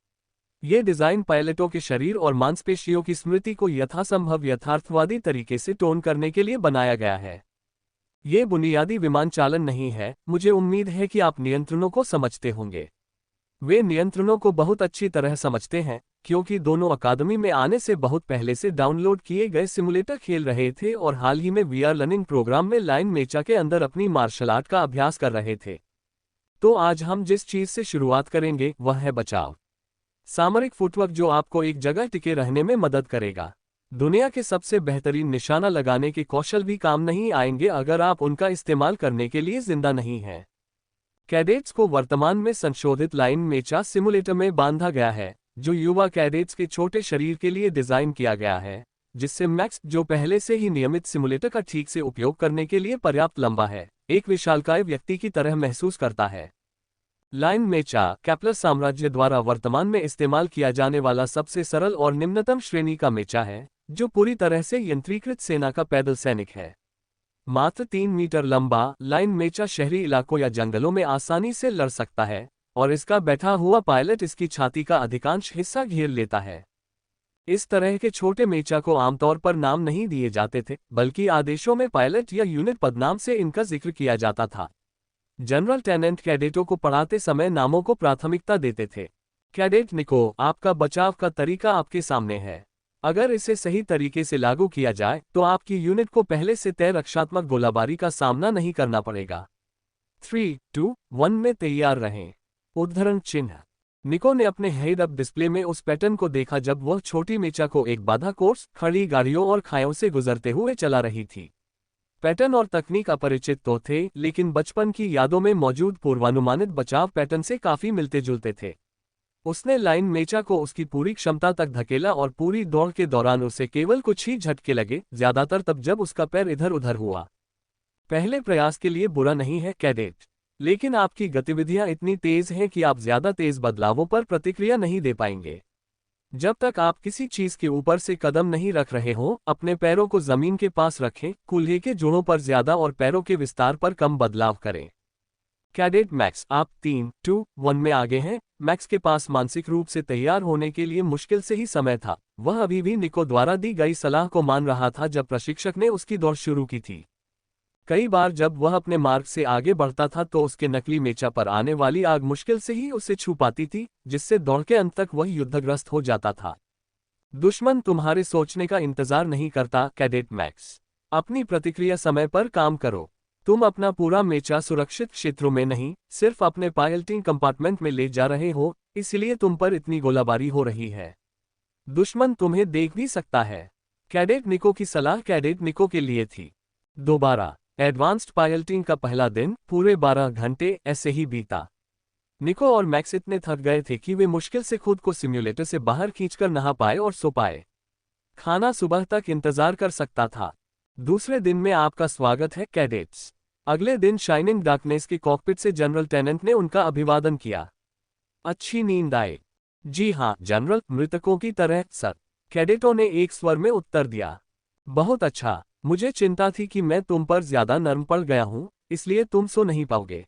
ये डिजाइन पायलटों के शरीर और मांसपेशियों की स्मृति को यथासंभव यथार्थवादी तरीके से टोन करने के लिए बनाया गया है। ये बुनियादी विमान चालन नहीं है। मुझे उम्मीद है कि आप नियंत्रणों को समझते होंगे। वे नियंत्रणों को बहुत अच्छी तरह समझते हैं, क्योंकि दोनों अकादमी में आने से बहुत पहले से डाउनलोड किए गए सिमुलेटर खेल रहे थे और हाल ही में वीआर लर्निंग प्रोग्राम में लाइन मेचा के अंदर अपनी मार्शल आर्ट का अभ्यास कर रहे थे। तो आज हम जिस चीज से शुरुआत करेंगे वह है बचाव। सामरिक फुटवर्क जो आपको एक जगह टिके रहने में मदद करेगा। दुनिया के सबसे बेहतरीन निशाना लगाने के कौशल भी काम नहीं आएंगे अगर आप उनका इस्तेमाल करने के लिए जिंदा नहीं हैं। कैडेट्स को वर्तमान में संशोधित लाइन मेचा सिमुलेटर में बांधा गया है, जो युवा कैडेट्स के छोटे शरीर के लिए डिजाइन किया गया है, जिससे मैक्स, जो पहले से ही नियमित सिमुलेटर का ठीक से उपयोग करने के लिए पर्याप्त लंबा है, एक विशालकाय व्यक्ति की तरह महसूस करता है। लाइन मेचा केपलर साम्राज्य द्वारा वर्तमान में इस्तेमाल किया जाने वाला सबसे सरल और निम्नतम श्रेणी का मेचा है, जो पूरी तरह से यंत्रीकृत सेना का पैदल सैनिक है। मात्र 3 मीटर लंबा, लाइन मेचा शहरी इलाकों या जंगलों में आसानी से लड़ सकता है, और इसका बैठा हुआ पायलट इसकी छाती का अधिकांश हिस्सा घेर लेता है। इस तरह के छोटे मेचा को आमतौर पर नाम नहीं दिए जाते थे, बल्कि आदेशों में पायलट या यूनिट पदनाम से इनका जिक्र किया जाता था। जनरल टेनेंट कैडेटों को पढ़ाते समय नामों को प्राथमिकता देते थे। कैडेट निको, आपका बचाव का तरीका आपके सामने है। अगर इसे सही तरीके से लागू किया जाए तो आपकी यूनिट को पहले से तय रक्षात्मक गोलाबारी का सामना नहीं करना पड़ेगा। 3, 2, 1 में तैयार रहें। उद्धरण चिन्ह। निको ने अपने हेड अप डिस्प्ले में उस पैटर्न को देखा जब वह छोटी मेचा को एक बाधा कोर्स, खड़ी गाड़ियों और खायों से गुजरते हुए चला रही थी। पैटर्न और तकनीक अपरिचित तो थे, लेकिन बचपन की यादों में मौजूद पूर्वानुमानित बचाव पैटर्न से काफी मिलते जुलते थे। उसने लाइन मेचा को उसकी पूरी क्षमता तक धकेला और पूरी दौड़ के दौरान उसे केवल कुछ ही झटके लगे, ज्यादातर तब जब उसका पैर इधर उधर हुआ। पहले प्रयास के लिए बुरा नहीं है कैडेट, लेकिन आपकी गतिविधियां इतनी तेज हैं कि आप ज्यादा तेज बदलावों पर प्रतिक्रिया नहीं दे पाएंगे। जब तक आप किसी चीज के ऊपर से कदम नहीं रख रहे हों, अपने पैरों को जमीन के पास रखें, कूल्हे के जोड़ों पर ज्यादा और पैरों के विस्तार पर कम बदलाव करें। कैडेट मैक्स, आप 3, 2, 1 में आगे हैं। मैक्स के पास मानसिक रूप से तैयार होने के लिए मुश्किल से ही समय था। वह अभी भी निको द्वारा दी गई सलाह को मान रहा था जब प्रशिक्षक ने उसकी दौड़ शुरू की थी। कई बार जब वह अपने मार्ग से आगे बढ़ता था तो उसके नकली मेचा पर आने वाली आग मुश्किल से ही उसे छू पाती थी, जिससे दौड़ के अंत तक वह युद्धग्रस्त हो जाता था। दुश्मन तुम्हारे सोचने का इंतजार नहीं करता कैडेट मैक्स। अपनी प्रतिक्रिया समय पर काम करो। तुम अपना पूरा मेचा सुरक्षित क्षेत्रों में नहीं, सिर्फ अपने पायलटिंग कंपार्टमेंट में ले जा रहे हो, इसलिए तुम पर इतनी गोलाबारी हो रही है। दुश्मन तुम्हें देख भी सकता है। कैडेट निको की सलाह कैडेट निको के लिए थी। दोबारा एडवांस्ड पायलटिंग का पहला दिन पूरे 12 घंटे ऐसे ही बीता। निको और मैक्स इतने थक गए थे कि वे मुश्किल से खुद को सिम्युलेटर से बाहर खींचकर नहा पाए और सो पाए। खाना सुबह तक इंतजार कर सकता था। दूसरे दिन में आपका स्वागत है कैडेट्स। अगले दिन शाइनिंग डार्कनेस के कॉकपिट से जनरल टेनेंट ने उनका अभिवादन किया। अच्छी नींद आए? जी हाँ जनरल, मृतकों की तरह सर, कैडेटों ने एक स्वर में उत्तर दिया। बहुत अच्छा, मुझे चिंता थी कि मैं तुम पर ज्यादा नर्म पड़ गया हूं, इसलिए तुम सो नहीं पाओगे।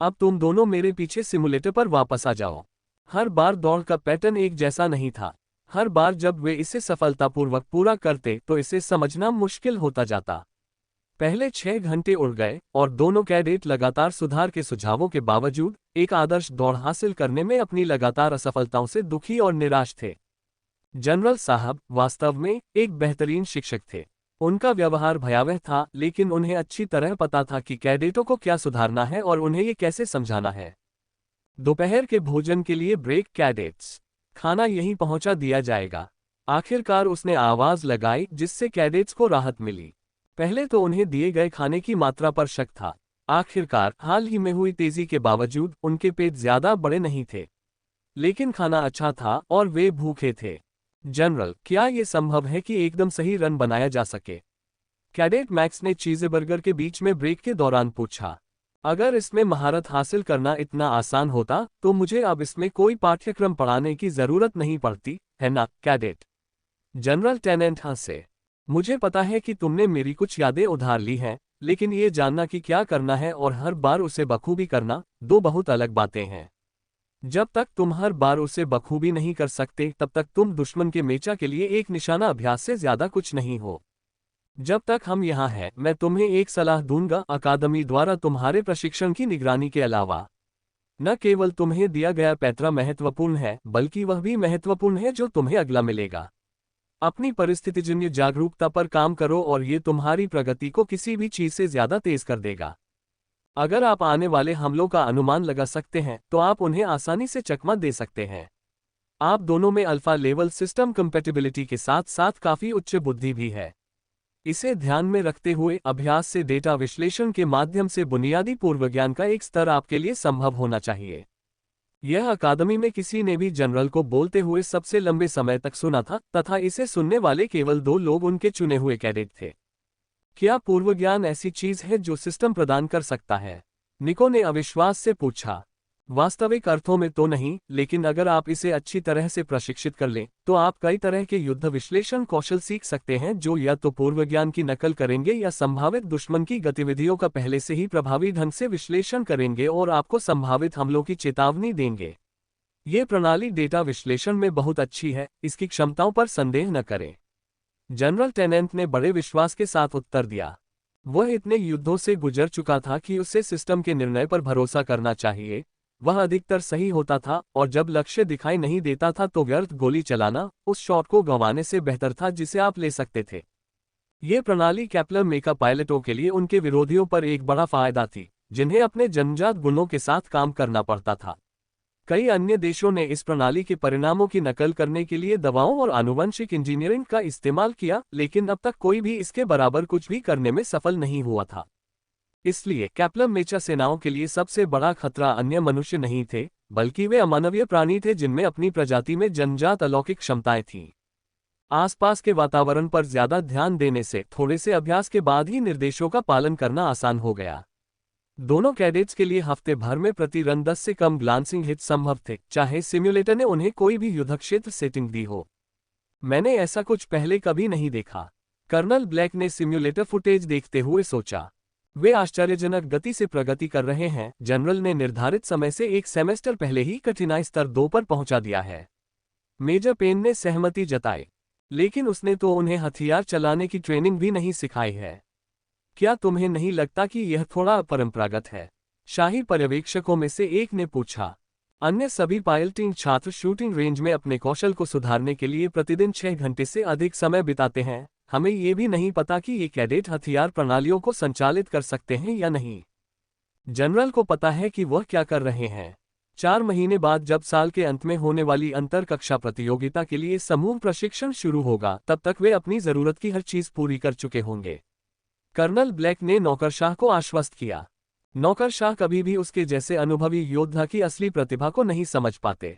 अब तुम दोनों मेरे पीछे सिमुलेटर पर वापस आ जाओ। हर बार दौड़ का पैटर्न एक जैसा नहीं था। हर बार जब वे इसे सफलतापूर्वक पूरा करते तो इसे समझना मुश्किल होता जाता। पहले 6 घंटे उड़ गए और दोनों कैडेट लगातार सुधार के सुझावों के बावजूद एक आदर्श दौड़ हासिल करने में अपनी लगातार असफलताओं से दुखी और निराश थे। जनरल साहब वास्तव में एक बेहतरीन शिक्षक थे। उनका व्यवहार भयावह था, लेकिन उन्हें अच्छी तरह पता था कि कैडेटों को क्या सुधारना है और उन्हें ये कैसे समझाना है। दोपहर के भोजन के लिए ब्रेक कैडेट्स, खाना यहीं पहुंचा दिया जाएगा। आखिरकार उसने आवाज लगाई, जिससे कैडेट्स को राहत मिली। पहले तो उन्हें दिए गए खाने की मात्रा पर शक था। आखिरकार हाल ही में हुई तेजी के बावजूद उनके पेट ज्यादा बड़े नहीं थे, लेकिन खाना अच्छा था और वे भूखे थे। जनरल, क्या यह संभव है कि एकदम सही रन बनाया जा सके? कैडेट मैक्स ने चीज़बर्गर के बीच में ब्रेक के दौरान पूछा। अगर इसमें महारत हासिल करना इतना आसान होता तो मुझे अब इसमें कोई पाठ्यक्रम पढ़ाने की जरूरत नहीं पड़ती, है ना कैडेट? जनरल टेनेंट हंसे। मुझे पता है कि तुमने मेरी कुछ यादें उधार ली हैं, लेकिन ये जानना कि क्या करना है और हर बार उसे बखूबी करना, दो बहुत अलग बातें हैं। जब तक तुम हर बार उसे बखूबी नहीं कर सकते तब तक तुम दुश्मन के मेचा के लिए एक निशाना अभ्यास से ज्यादा कुछ नहीं हो। जब तक हम यहाँ हैं मैं तुम्हें एक सलाह दूंगा, अकादमी द्वारा तुम्हारे प्रशिक्षण की निगरानी के अलावा न केवल तुम्हें दिया गया पैतरा महत्वपूर्ण है, बल्कि वह भी महत्वपूर्ण है जो तुम्हें अगला मिलेगा। अपनी परिस्थितिजन्य जागरूकता पर काम करो और ये तुम्हारी प्रगति को किसी भी चीज से ज्यादा तेज कर देगा। अगर आप आने वाले हमलों का अनुमान लगा सकते हैं तो आप उन्हें आसानी से चकमा दे सकते हैं। आप दोनों में अल्फा लेवल सिस्टम कंपैटिबिलिटी के साथ साथ काफी उच्च बुद्धि भी है। इसे ध्यान में रखते हुए अभ्यास से डेटा विश्लेषण के माध्यम से बुनियादी पूर्वज्ञान का एक स्तर आपके लिए संभव होना चाहिए। यह अकादमी में किसी ने भी जनरल को बोलते हुए सबसे लंबे समय तक सुना था, तथा इसे सुनने वाले केवल 2 लोग उनके चुने हुए कैडेट थे। क्या पूर्वज्ञान ऐसी चीज है जो सिस्टम प्रदान कर सकता है? निको ने अविश्वास से पूछा। वास्तविक अर्थों में तो नहीं, लेकिन अगर आप इसे अच्छी तरह से प्रशिक्षित कर लें तो आप कई तरह के युद्ध विश्लेषण कौशल सीख सकते हैं जो या तो पूर्वज्ञान की नकल करेंगे या संभावित दुश्मन की गतिविधियों का पहले से ही प्रभावी ढंग से विश्लेषण करेंगे और आपको संभावित हमलों की चेतावनी देंगे। ये प्रणाली डेटा विश्लेषण में बहुत अच्छी है, इसकी क्षमताओं पर संदेह न करें। जनरल टेनेंट ने बड़े विश्वास के साथ उत्तर दिया। वह इतने युद्धों से गुजर चुका था कि उसे सिस्टम के निर्णय पर भरोसा करना चाहिए। वह अधिकतर सही होता था और जब लक्ष्य दिखाई नहीं देता था तो व्यर्थ गोली चलाना उस शॉट को गंवाने से बेहतर था जिसे आप ले सकते थे। ये प्रणाली कैप्लर मेका पायलटों के लिए उनके विरोधियों पर एक बड़ा फायदा थी, जिन्हें अपने जन्मजात गुणों के साथ काम करना पड़ता था। कई अन्य देशों ने इस प्रणाली के परिणामों की नकल करने के लिए दवाओं और आनुवंशिक इंजीनियरिंग का इस्तेमाल किया, लेकिन अब तक कोई भी इसके बराबर कुछ भी करने में सफल नहीं हुआ था। इसलिए कैप्लर मेचा सेनाओं के लिए सबसे बड़ा खतरा अन्य मनुष्य नहीं थे, बल्कि वे अमानवीय प्राणी थे जिनमें अपनी प्रजाति में जन्मजात अलौकिक क्षमताएं थीं। आसपास के वातावरण पर ज्यादा ध्यान देने से थोड़े से अभ्यास के बाद ही निर्देशों का पालन करना आसान हो गया। दोनों कैडेट्स के लिए हफ्ते भर में प्रति रन 10 से कम ग्लांसिंग हिट संभव थे, चाहे सिम्युलेटर ने उन्हें कोई भी युद्धक्षेत्र सेटिंग दी हो। मैंने ऐसा कुछ पहले कभी नहीं देखा, कर्नल ब्लैक ने सिम्युलेटर फुटेज देखते हुए सोचा। वे आश्चर्यजनक गति से प्रगति कर रहे हैं। जनरल ने निर्धारित समय से एक सेमेस्टर पहले ही कठिनाई स्तर 2 पर पहुंचा दिया है। मेजर पेन ने सहमति जताई, लेकिन उसने तो उन्हें हथियार चलाने की ट्रेनिंग भी नहीं सिखाई है। क्या तुम्हें नहीं लगता कि यह थोड़ा अपरंपरागत है? शाही पर्यवेक्षकों में से एक ने पूछा। अन्य सभी पायलटिंग छात्र शूटिंग रेंज में अपने कौशल को सुधारने के लिए प्रतिदिन 6 घंटे से अधिक समय बिताते हैं। हमें ये भी नहीं पता कि ये कैडेट हथियार प्रणालियों को संचालित कर सकते हैं या नहीं। जनरल को पता है कि वह क्या कर रहे हैं। 4 महीने बाद जब साल के अंत में होने वाली अंतर कक्षा प्रतियोगिता के लिए समूह प्रशिक्षण शुरू होगा, तब तक वे अपनी जरूरत की हर चीज पूरी कर चुके होंगे। कर्नल ब्लैक ने नौकरशाह को आश्वस्त किया। नौकरशाह कभी भी उसके जैसे अनुभवी योद्धा की असली प्रतिभा को नहीं समझ पाते।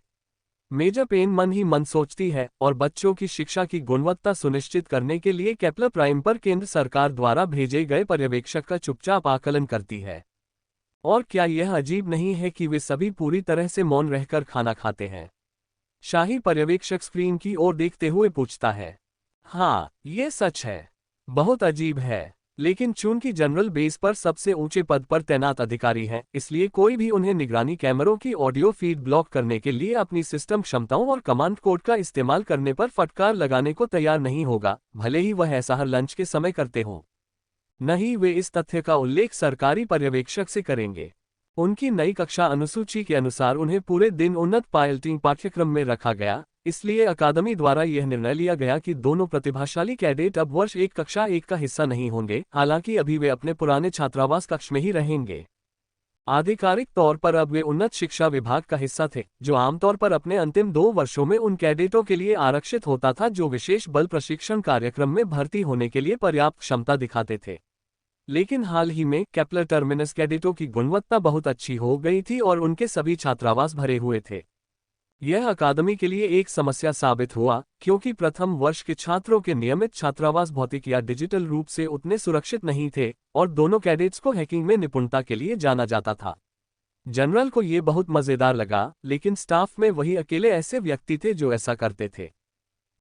मेजर पेन मन ही मन सोचती है और बच्चों की शिक्षा की गुणवत्ता सुनिश्चित करने के लिए केपलर प्राइम पर केंद्र सरकार द्वारा भेजे गए पर्यवेक्षक का चुपचाप आकलन करती है। और क्या यह अजीब नहीं है कि वे सभी पूरी तरह से मौन रहकर खाना खाते हैं? शाही पर्यवेक्षक स्क्रीन की ओर देखते हुए पूछता है। हाँ, ये सच है। बहुत अजीब है। लेकिन चूंकि जनरल बेस पर सबसे ऊंचे पद पर तैनात अधिकारी हैं, इसलिए कोई भी उन्हें निगरानी कैमरों की ऑडियो फीड ब्लॉक करने के लिए अपनी सिस्टम क्षमताओं और कमांड कोड का इस्तेमाल करने पर फटकार लगाने को तैयार नहीं होगा, भले ही वह ऐसा हर लंच के समय करते हों। नहीं, वे इस तथ्य का उल्लेख सरकारी पर्यवेक्षक से करेंगे। उनकी नई कक्षा अनुसूची के अनुसार उन्हें पूरे दिन उन्नत पायलटिंग पाठ्यक्रम में रखा गया, इसलिए अकादमी द्वारा यह निर्णय लिया गया कि दोनों प्रतिभाशाली कैडेट अब वर्ष 1 कक्षा 1 का हिस्सा नहीं होंगे, हालांकि अभी वे अपने पुराने छात्रावास कक्ष में ही रहेंगे। आधिकारिक तौर पर अब वे उन्नत शिक्षा विभाग का हिस्सा थे, जो आमतौर पर अपने अंतिम 2 वर्षों में उन कैडेटों के लिए आरक्षित होता था जो विशेष बल प्रशिक्षण कार्यक्रम में भर्ती होने के लिए पर्याप्त क्षमता दिखाते थे। लेकिन हाल ही में केपलर टर्मिनस कैडेटों की गुणवत्ता बहुत अच्छी हो गई थी और उनके सभी छात्रावास भरे हुए थे। यह अकादमी के लिए एक समस्या साबित हुआ, क्योंकि प्रथम वर्ष के छात्रों के नियमित छात्रावास भौतिक या डिजिटल रूप से उतने सुरक्षित नहीं थे, और दोनों कैडेट्स को हैकिंग में निपुणता के लिए जाना जाता था। जनरल को ये बहुत मजेदार लगा, लेकिन स्टाफ में वही अकेले ऐसे व्यक्ति थे जो ऐसा करते थे।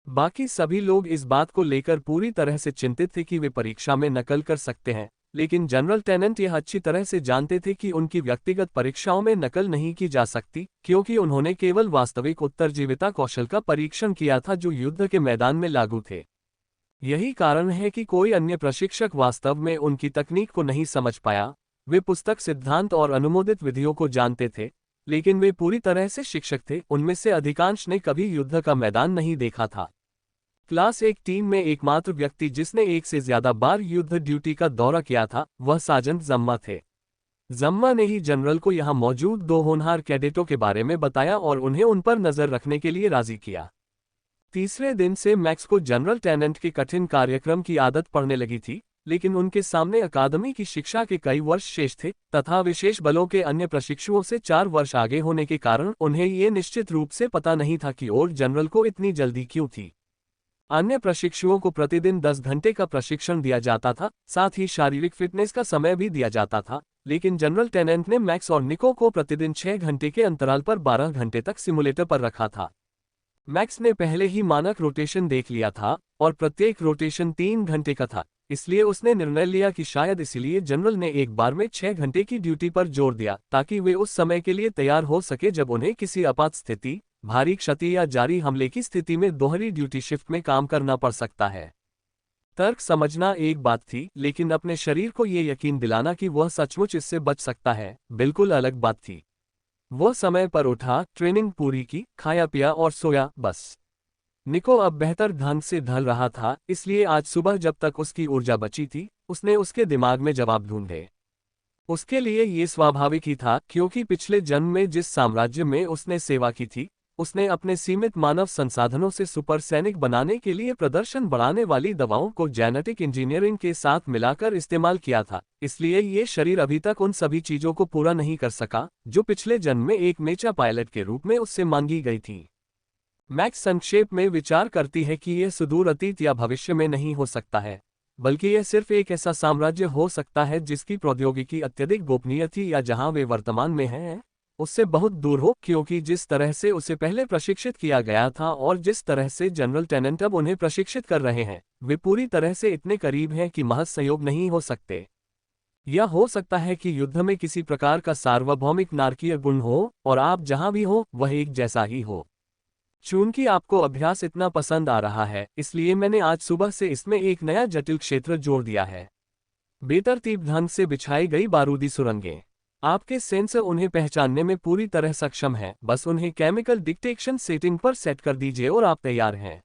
बाकी सभी लोग इस बात को लेकर पूरी तरह से चिंतित थे कि वे परीक्षा में नकल कर सकते हैं, लेकिन जनरल टेनेंट यह अच्छी तरह से जानते थे कि उनकी व्यक्तिगत परीक्षाओं में नकल नहीं की जा सकती, क्योंकि उन्होंने केवल वास्तविक उत्तरजीविता कौशल का परीक्षण किया था जो युद्ध के मैदान में लागू थे। यही कारण है कि कोई अन्य प्रशिक्षक वास्तव में उनकी तकनीक को नहीं समझ पाया। वे पुस्तक सिद्धांत और अनुमोदित विधियों को जानते थे, लेकिन वे पूरी तरह से शिक्षक थे। उनमें से अधिकांश ने कभी युद्ध का मैदान नहीं देखा था। क्लास 1 टीम में एकमात्र व्यक्ति जिसने एक से ज्यादा बार युद्ध ड्यूटी का दौरा किया था, वह साजंत जम्मा थे। जम्मा ने ही जनरल को यहां मौजूद 2 होनहार कैडेटों के बारे में बताया और उन्हें उन पर नजर रखने के लिए राजी किया। तीसरे दिन से मैक्स को जनरल टेनेंट के कठिन कार्यक्रम की आदत पड़ने लगी थी, लेकिन उनके सामने अकादमी की शिक्षा के कई वर्ष शेष थे तथा विशेष बलों के अन्य प्रशिक्षुओं से 4 वर्ष आगे होने के कारण उन्हें ये निश्चित रूप से पता नहीं था कि और जनरल को इतनी जल्दी क्यों थी। अन्य प्रशिक्षुओं को प्रतिदिन 10 घंटे का प्रशिक्षण दिया जाता था, साथ ही शारीरिक फिटनेस का समय भी दिया जाता था, लेकिन जनरल टेनेंट ने मैक्स और निको को प्रतिदिन 6 घंटे के अंतराल पर 12 घंटे तक सिमुलेटर पर रखा था। मैक्स ने पहले ही मानक रोटेशन देख लिया था और प्रत्येक रोटेशन 3 घंटे का था, इसलिए उसने निर्णय लिया कि शायद इसलिए जनरल ने एक बार में 6 घंटे की ड्यूटी पर जोर दिया, ताकि वे उस समय के लिए तैयार हो सके जब उन्हें किसी आपात स्थिति, भारी क्षति या जारी हमले की स्थिति में दोहरी ड्यूटी शिफ्ट में काम करना पड़ सकता है। तर्क समझना एक बात थी, लेकिन अपने शरीर को ये यकीन दिलाना कि वह सचमुच इससे बच सकता है, बिल्कुल अलग बात थी। वह समय पर उठा, ट्रेनिंग पूरी की, खाया पिया और सोया, बस। निको अब बेहतर ढंग से ढल रहा था, इसलिए आज सुबह जब तक उसकी ऊर्जा बची थी, उसने उसके दिमाग में जवाब ढूंढे। उसके लिए ये स्वाभाविक ही था, क्योंकि पिछले जन्म में जिस साम्राज्य में उसने सेवा की थी, उसने अपने सीमित मानव संसाधनों से सुपर सैनिक बनाने के लिए प्रदर्शन बढ़ाने वाली दवाओं को जेनेटिक इंजीनियरिंग के साथ मिलाकर इस्तेमाल किया था। इसलिए ये शरीर अभी तक उन सभी चीजों को पूरा नहीं कर सका जो पिछले जन्म में एक मेचा पायलट के रूप में उससे मांगी गई थी। मैक्स संक्षेप में विचार करती है कि यह सुदूर अतीत या भविष्य में नहीं हो सकता है, बल्कि यह सिर्फ एक ऐसा साम्राज्य हो सकता है जिसकी प्रौद्योगिकी अत्यधिक गोपनीय थी, या जहां वे वर्तमान में हैं उससे बहुत दूर हो, क्योंकि जिस तरह से उसे पहले प्रशिक्षित किया गया था और जिस तरह से जनरल टेनेंट अब उन्हें प्रशिक्षित कर रहे हैं, वे पूरी तरह से इतने करीब हैं कि महज संयोग नहीं हो सकते। यह हो सकता है कि युद्ध में किसी प्रकार का सार्वभौमिक नारकीय गुण हो और आप जहां भी हो वह एक जैसा ही हो। चूंकि आपको अभ्यास इतना पसंद आ रहा है, इसलिए मैंने आज सुबह से इसमें एक नया जटिल क्षेत्र जोड़ दिया है। बेतरतीब ढंग से बिछाई गई बारूदी सुरंगें। आपके सेंसर उन्हें पहचानने में पूरी तरह सक्षम हैं, बस उन्हें केमिकल डिटेक्शन सेटिंग पर सेट कर दीजिए और आप तैयार हैं।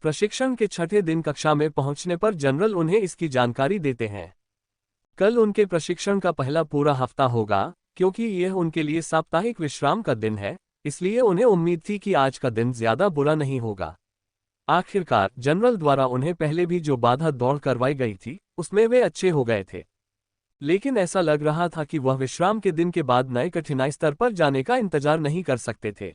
प्रशिक्षण के 6ठे दिन कक्षा में पहुंचने पर जनरल उन्हें इसकी जानकारी देते हैं। कल उनके प्रशिक्षण का पहला पूरा हफ्ता होगा, क्योंकि यह उनके लिए साप्ताहिक विश्राम का दिन है, इसलिए उन्हें उम्मीद थी कि आज का दिन ज्यादा बुरा नहीं होगा। आखिरकार जनरल द्वारा उन्हें पहले भी जो बाधा दौड़ करवाई गई थी, उसमें वे अच्छे हो गए थे, लेकिन ऐसा लग रहा था कि वह विश्राम के दिन के बाद नए कठिनाई स्तर पर जाने का इंतजार नहीं कर सकते थे।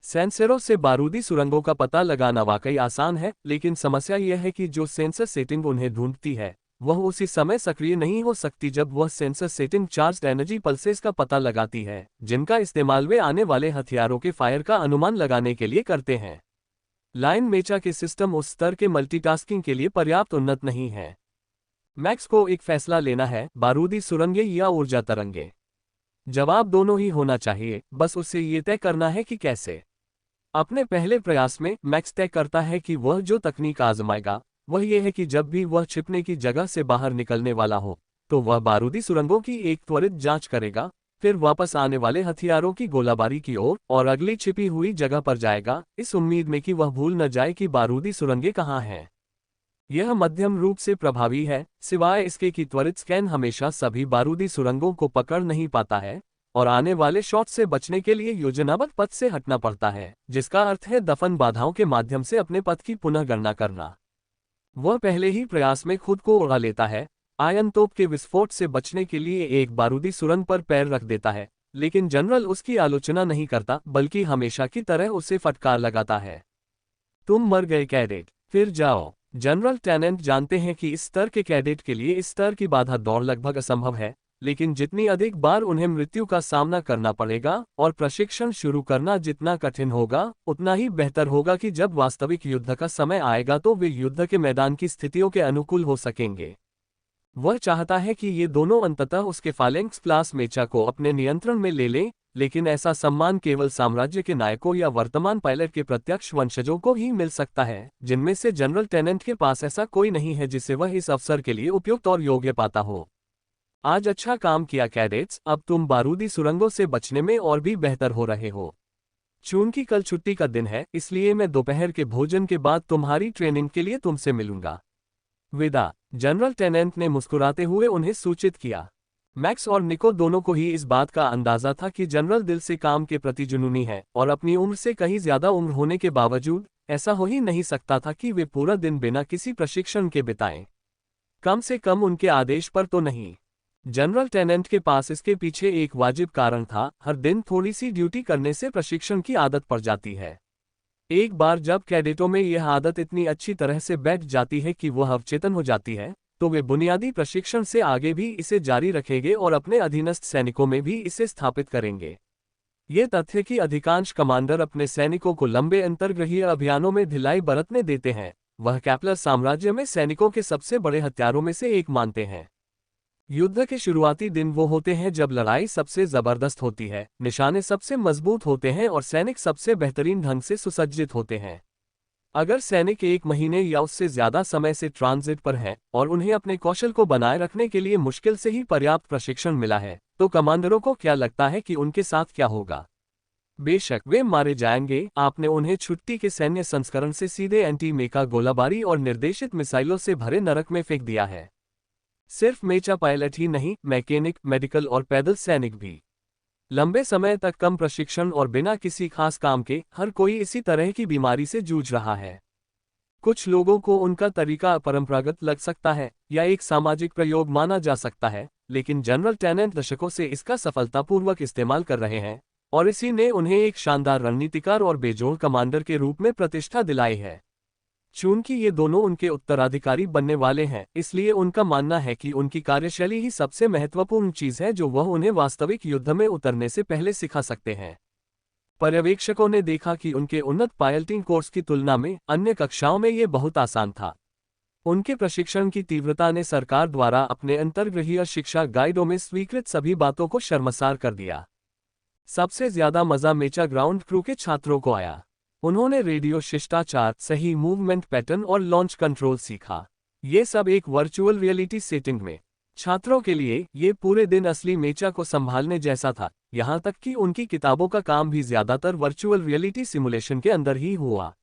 सेंसरों से बारूदी सुरंगों का पता लगाना वाकई आसान है, लेकिन समस्या यह है कि जो सेंसर सेटिंग उन्हें ढूंढती है वह उसी समय सक्रिय नहीं हो सकती जब वह sensor setting charged energy pulses का पता लगाती है, जिनका इस्तेमाल वे आने वाले हथियारों के फायर का अनुमान लगाने के लिए करते हैं। लाइन मेचा के सिस्टम उस स्तर के मल्टीटास्किंग के लिए पर्याप्त उन्नत नहीं है। मैक्स को एक फैसला लेना है, बारूदी सुरंगें या ऊर्जा तरंगे। जवाब दोनों ही होना चाहिए, बस उसे ये तय करना है कि कैसे। अपने पहले प्रयास में मैक्स तय करता है कि वह जो तकनीक आजमाएगा वह यह है कि जब भी वह छिपने की जगह से बाहर निकलने वाला हो तो वह बारूदी सुरंगों की एक त्वरित जांच करेगा, फिर वापस आने वाले हथियारों की गोलाबारी की ओर और अगली छिपी हुई जगह पर जाएगा, इस उम्मीद में कि वह भूल न जाए कि बारूदी सुरंगें कहाँ हैं। यह मध्यम रूप से प्रभावी है, सिवाय इसके कि त्वरित स्कैन हमेशा सभी बारूदी सुरंगों को पकड़ नहीं पाता है और आने वाले शॉट से बचने के लिए योजनाबद्ध पथ से हटना पड़ता है, जिसका अर्थ है दफन बाधाओं के माध्यम से अपने पथ की पुनः गणना करना। वह पहले ही प्रयास में खुद को उड़ा लेता है, आयन तोप के विस्फोट से बचने के लिए एक बारूदी सुरंग पर पैर रख देता है, लेकिन जनरल उसकी आलोचना नहीं करता बल्कि हमेशा की तरह उसे फटकार लगाता है। तुम मर गए कैडेट, फिर जाओ। जनरल टेनेंट जानते हैं कि इस स्तर के कैडेट के लिए इस स्तर की बाधा दौड़ लगभग असंभव है, लेकिन जितनी अधिक बार उन्हें मृत्यु का सामना करना पड़ेगा और प्रशिक्षण शुरू करना जितना कठिन होगा उतना ही बेहतर होगा कि जब वास्तविक युद्ध का समय आएगा तो वे युद्ध के मैदान की स्थितियों के अनुकूल हो सकेंगे। वह चाहता है कि ये दोनों अंततः उसके फालेंक्स क्लास मेचा को अपने नियंत्रण में ले लें, लेकिन ऐसा सम्मान केवल साम्राज्य के नायकों या वर्तमान पायलट के प्रत्यक्ष वंशजों को ही मिल सकता है, जिनमें से जनरल टेनेंट के पास ऐसा कोई नहीं है जिसे वह इस अवसर के लिए उपयुक्त और योग्य पाता हो। आज अच्छा काम किया कैडेट्स, अब तुम बारूदी सुरंगों से बचने में और भी बेहतर हो रहे हो। चूंकि कल छुट्टी का दिन है, इसलिए मैं दोपहर के भोजन के बाद तुम्हारी ट्रेनिंग के लिए तुमसे मिलूंगा। विदा। जनरल टेनेंट ने मुस्कुराते हुए उन्हें सूचित किया। मैक्स और निको दोनों को ही इस बात का अंदाजा था कि जनरल दिल से काम के प्रति जुनूनी है और अपनी उम्र से कहीं ज्यादा उम्र होने के बावजूद ऐसा हो ही नहीं सकता था कि वे पूरा दिन बिना किसी प्रशिक्षण के बिताएं। कम से कम उनके आदेश पर तो नहीं। जनरल टेनेंट के पास इसके पीछे एक वाजिब कारण था, हर दिन थोड़ी सी ड्यूटी करने से प्रशिक्षण की आदत पड़ जाती है। एक बार जब कैडेटों में यह आदत इतनी अच्छी तरह से बैठ जाती है कि वह अवचेतन हो जाती है, तो वे बुनियादी प्रशिक्षण से आगे भी इसे जारी रखेंगे और अपने अधीनस्थ सैनिकों में भी इसे स्थापित करेंगे। ये तथ्य कि अधिकांश कमांडर अपने सैनिकों को लंबे अंतर्ग्रहीय अभियानों में ढिलाई बरतने देते हैं, वह कैप्लर साम्राज्य में सैनिकों के सबसे बड़े हथियारों में से एक मानते हैं। युद्ध के शुरुआती दिन वो होते हैं जब लड़ाई सबसे जबरदस्त होती है, निशाने सबसे मजबूत होते हैं और सैनिक सबसे बेहतरीन ढंग से सुसज्जित होते हैं। अगर सैनिक एक महीने या उससे ज्यादा समय से ट्रांजिट पर हैं और उन्हें अपने कौशल को बनाए रखने के लिए मुश्किल से ही पर्याप्त प्रशिक्षण मिला है, तो कमांडरों को क्या लगता है कि उनके साथ क्या होगा? बेशक वे मारे जाएंगे। आपने उन्हें छुट्टी के सैन्य संस्करण से सीधे एंटी मेका गोलाबारी और निर्देशित मिसाइलों से भरे नरक में फेंक दिया है। सिर्फ मेचा पायलट ही नहीं, मैकेनिक, मेडिकल और पैदल सैनिक भी। लंबे समय तक कम प्रशिक्षण और बिना किसी खास काम के हर कोई इसी तरह की बीमारी से जूझ रहा है। कुछ लोगों को उनका तरीका अपरंपरागत लग सकता है या एक सामाजिक प्रयोग माना जा सकता है, लेकिन जनरल टेनेंट दशकों से इसका सफलतापूर्वक इस्तेमाल कर रहे हैं और इसी ने उन्हें एक शानदार रणनीतिकार और बेजोड़ कमांडर के रूप में प्रतिष्ठा दिलाई है। चूंकि ये दोनों उनके उत्तराधिकारी बनने वाले हैं, इसलिए उनका मानना है कि उनकी कार्यशैली ही सबसे महत्वपूर्ण चीज है जो वह उन्हें वास्तविक युद्ध में उतरने से पहले सिखा सकते हैं। पर्यवेक्षकों ने देखा कि उनके उन्नत पायलटिंग कोर्स की तुलना में अन्य कक्षाओं में ये बहुत आसान था। उनके प्रशिक्षण की तीव्रता ने सरकार द्वारा अपने अंतर्गृहीय शिक्षा गाइडों में स्वीकृत सभी बातों को शर्मसार कर दिया। सबसे ज्यादा मजा मेचा ग्राउंड क्रू के छात्रों को आया। उन्होंने रेडियो शिष्टाचार, सही मूवमेंट पैटर्न और लॉन्च कंट्रोल सीखा। ये सब एक वर्चुअल रियलिटी सेटिंग में। छात्रों के लिए ये पूरे दिन असली मेचा को संभालने जैसा था, यहाँ तक कि उनकी किताबों का काम भी ज्यादातर वर्चुअल रियलिटी सिमुलेशन के अंदर ही हुआ।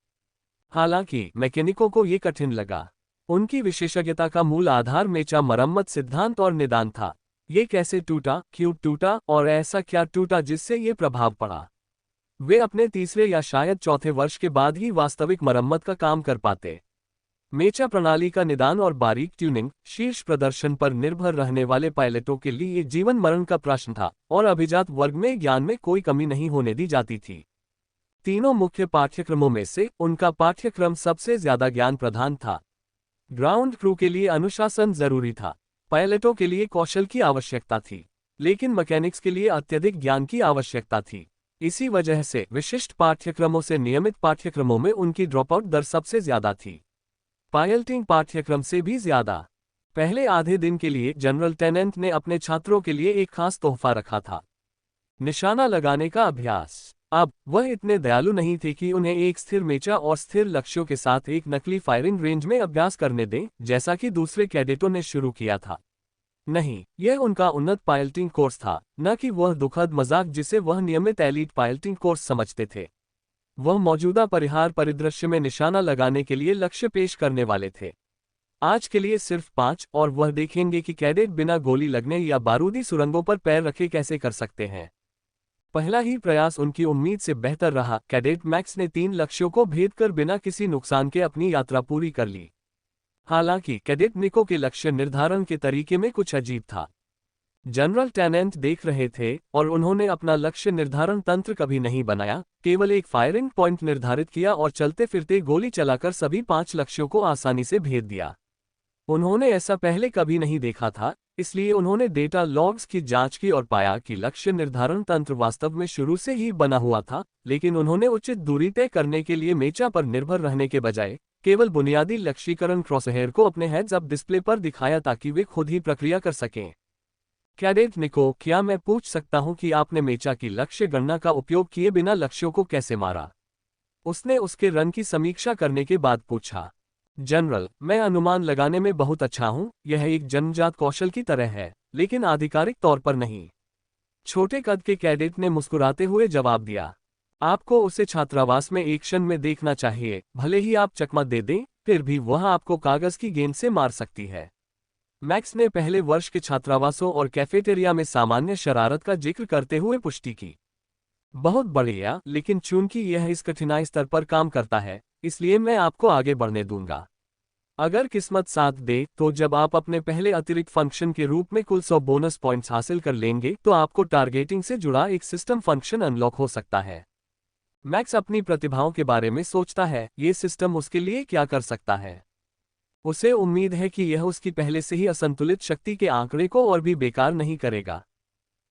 हालांकि मैकेनिकों को ये कठिन लगा। उनकी विशेषज्ञता का मूल आधार मेचा मरम्मत सिद्धांत और निदान था। ये कैसे टूटा, क्यों टूटा और ऐसा क्या टूटा जिससे ये प्रभाव पड़ा। वे अपने तीसरे या शायद चौथे वर्ष के बाद ही वास्तविक मरम्मत का काम कर पाते। मेचा प्रणाली का निदान और बारीक ट्यूनिंग शीर्ष प्रदर्शन पर निर्भर रहने वाले पायलटों के लिए जीवन मरण का प्रश्न था और अभिजात वर्ग में ज्ञान में कोई कमी नहीं होने दी जाती थी। तीनों मुख्य पाठ्यक्रमों में से उनका पाठ्यक्रम सबसे ज्यादा ज्ञान प्रधान था। ग्राउंड क्रू के लिए अनुशासन जरूरी था, पायलटों के लिए कौशल की आवश्यकता थी, लेकिन मैकेनिक्स के लिए अत्यधिक ज्ञान की आवश्यकता थी। इसी वजह से विशिष्ट पाठ्यक्रमों से नियमित पाठ्यक्रमों में उनकी ड्रॉपआउट दर सबसे ज्यादा थी, पायलटिंग पाठ्यक्रम से भी ज्यादा। पहले आधे दिन के लिए जनरल टेनेंट ने अपने छात्रों के लिए एक खास तोहफा रखा था, निशाना लगाने का अभ्यास। अब वह इतने दयालु नहीं थे कि उन्हें एक स्थिर मेचा और स्थिर लक्ष्यों के साथ एक नकली फायरिंग रेंज में अभ्यास करने दें, जैसा कि दूसरे कैडेटों ने शुरू किया था। नहीं, यह उनका उन्नत पायलटिंग कोर्स था, न कि वह दुखद मजाक जिसे वह नियमित एलीट पायलटिंग कोर्स समझते थे। वह मौजूदा परिहार परिदृश्य में निशाना लगाने के लिए लक्ष्य पेश करने वाले थे। आज के लिए सिर्फ 5, और वह देखेंगे कि कैडेट बिना गोली लगने या बारूदी सुरंगों पर पैर रखे कैसे कर सकते हैं। पहला ही प्रयास उनकी उम्मीद से बेहतर रहा। कैडेट मैक्स ने 3 लक्ष्यों को भेद कर बिना किसी नुकसान के अपनी यात्रा पूरी कर ली। हालांकि कैडेट निको के लक्ष्य निर्धारण के तरीके में कुछ अजीब था। जनरल टेनेंट देख रहे थे और उन्होंने अपना लक्ष्य निर्धारण तंत्र कभी नहीं बनाया, केवल एक फायरिंग पॉइंट निर्धारित किया और चलते फिरते गोली चलाकर सभी 5 लक्ष्यों को आसानी से भेद दिया। उन्होंने ऐसा पहले कभी नहीं देखा था, इसलिए उन्होंने डेटा लॉग्स की जांच की और पाया कि लक्ष्य निर्धारण तंत्र वास्तव में शुरू से ही बना हुआ था, लेकिन उन्होंने उचित दूरी तय करने के लिए मेचा पर निर्भर रहने के बजाय केवल बुनियादी लक्ष्यीकरण क्रॉसहेयर को अपने हेड्स अप डिस्प्ले पर दिखाया ताकि वे खुद ही प्रक्रिया कर सकें। कैडेट निको, क्या मैं पूछ सकता हूं कि आपने मेचा की लक्ष्य गणना का उपयोग किए बिना लक्ष्यों को कैसे मारा? उसने उसके रन की समीक्षा करने के बाद पूछा। जनरल, मैं अनुमान लगाने में बहुत अच्छा हूं, यह एक जन्मजात कौशल की तरह है, लेकिन आधिकारिक तौर पर नहीं। छोटे कद के कैडेट ने मुस्कुराते हुए जवाब दिया। आपको उसे छात्रावास में एक क्षण में देखना चाहिए, भले ही आप चकमा दे दें, फिर भी वह आपको कागज की गेंद से मार सकती है। मैक्स ने पहले वर्ष के छात्रावासों और कैफेटेरिया में सामान्य शरारत का जिक्र करते हुए पुष्टि की। बहुत बढ़िया, लेकिन चूंकि यह इस कठिनाई स्तर पर काम करता है, इसलिए मैं आपको आगे बढ़ने दूंगा। अगर किस्मत साथ दे तो जब आप अपने पहले अतिरिक्त फंक्शन के रूप में कुल 100 बोनस पॉइंट्स हासिल कर लेंगे तो आपको टारगेटिंग से जुड़ा एक सिस्टम फंक्शन अनलॉक हो सकता है। मैक्स अपनी प्रतिभाओं के बारे में सोचता है, ये सिस्टम उसके लिए क्या कर सकता है। उसे उम्मीद है कि यह उसकी पहले से ही असंतुलित शक्ति के आंकड़े को और भी बेकार नहीं करेगा।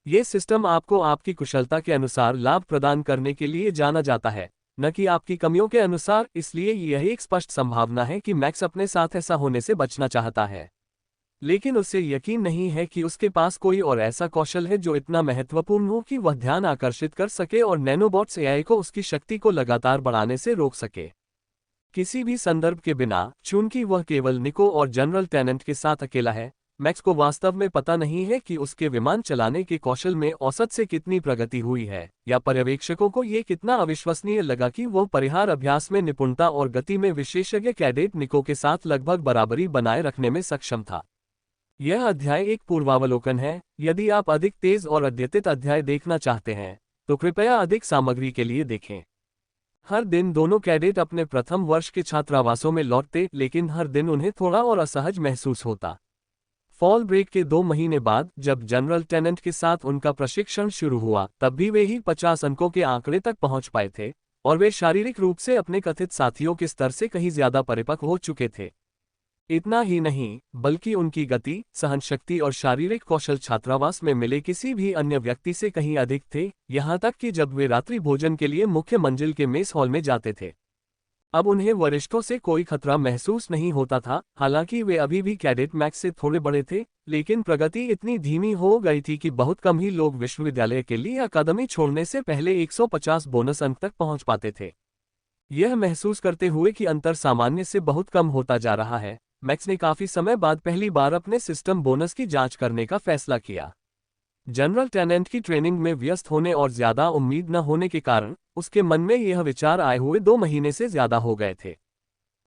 ये सिस्टम आपको आपकी कुशलता के अनुसार लाभ प्रदान करने के लिए जाना जाता है, न कि आपकी कमियों के अनुसार, इसलिए यह एक स्पष्ट संभावना है कि मैक्स अपने साथ ऐसा होने से बचना चाहता है। लेकिन उसे यकीन नहीं है कि उसके पास कोई और ऐसा कौशल है जो इतना महत्वपूर्ण हो कि वह ध्यान आकर्षित कर सके और नैनोबॉट्स एआई को उसकी शक्ति को लगातार बढ़ाने से रोक सके। किसी भी संदर्भ के बिना, चूंकि वह केवल निको और जनरल टेनेंट के साथ अकेला है, मैक्स को वास्तव में पता नहीं है कि उसके विमान चलाने के कौशल में औसत से कितनी प्रगति हुई है, या पर्यवेक्षकों को यह कितना अविश्वसनीय लगा कि वह परिहार अभ्यास में निपुणता और गति में विशेषज्ञ कैडेट निको के साथ लगभग बराबरी बनाए रखने में सक्षम था। यह अध्याय एक पूर्वावलोकन है। यदि आप अधिक तेज और अद्यतित अध्याय देखना चाहते हैं तो कृपया अधिक सामग्री के लिए देखें। हर दिन दोनों कैडेट अपने प्रथम वर्ष के छात्रावासों में लौटते, लेकिन हर दिन उन्हें थोड़ा और असहज महसूस होता। फॉल ब्रेक के 2 महीने बाद जब जनरल टेनेंट के साथ उनका प्रशिक्षण शुरू हुआ, तब भी वे ही 50 अंकों के आंकड़े तक पहुंच पाए थे, और वे शारीरिक रूप से अपने कथित साथियों के स्तर से कहीं ज्यादा परिपक्व हो चुके थे। इतना ही नहीं, बल्कि उनकी गति, सहनशक्ति और शारीरिक कौशल छात्रावास में मिले किसी भी अन्य व्यक्ति से कहीं अधिक थे, यहां तक कि जब वे रात्रि भोजन के लिए मुख्य मंजिल के मेस हॉल में जाते थे। अब उन्हें वरिष्ठों से कोई खतरा महसूस नहीं होता था। हालांकि वे अभी भी कैडेट मैक्स से थोड़े बड़े थे, लेकिन प्रगति इतनी धीमी हो गई थी कि बहुत कम ही लोग विश्वविद्यालय के लिए अकादमी छोड़ने से पहले 150 बोनस अंक तक पहुंच पाते थे। यह महसूस करते हुए कि अंतर सामान्य से बहुत कम होता जा रहा है, मैक्स ने काफी समय बाद पहली बार अपने सिस्टम बोनस की जांच करने का फैसला किया। जनरल टेनेंट की ट्रेनिंग में व्यस्त होने और ज्यादा उम्मीद न होने के कारण उसके मन में यह विचार आए हुए 2 महीने से ज्यादा हो गए थे।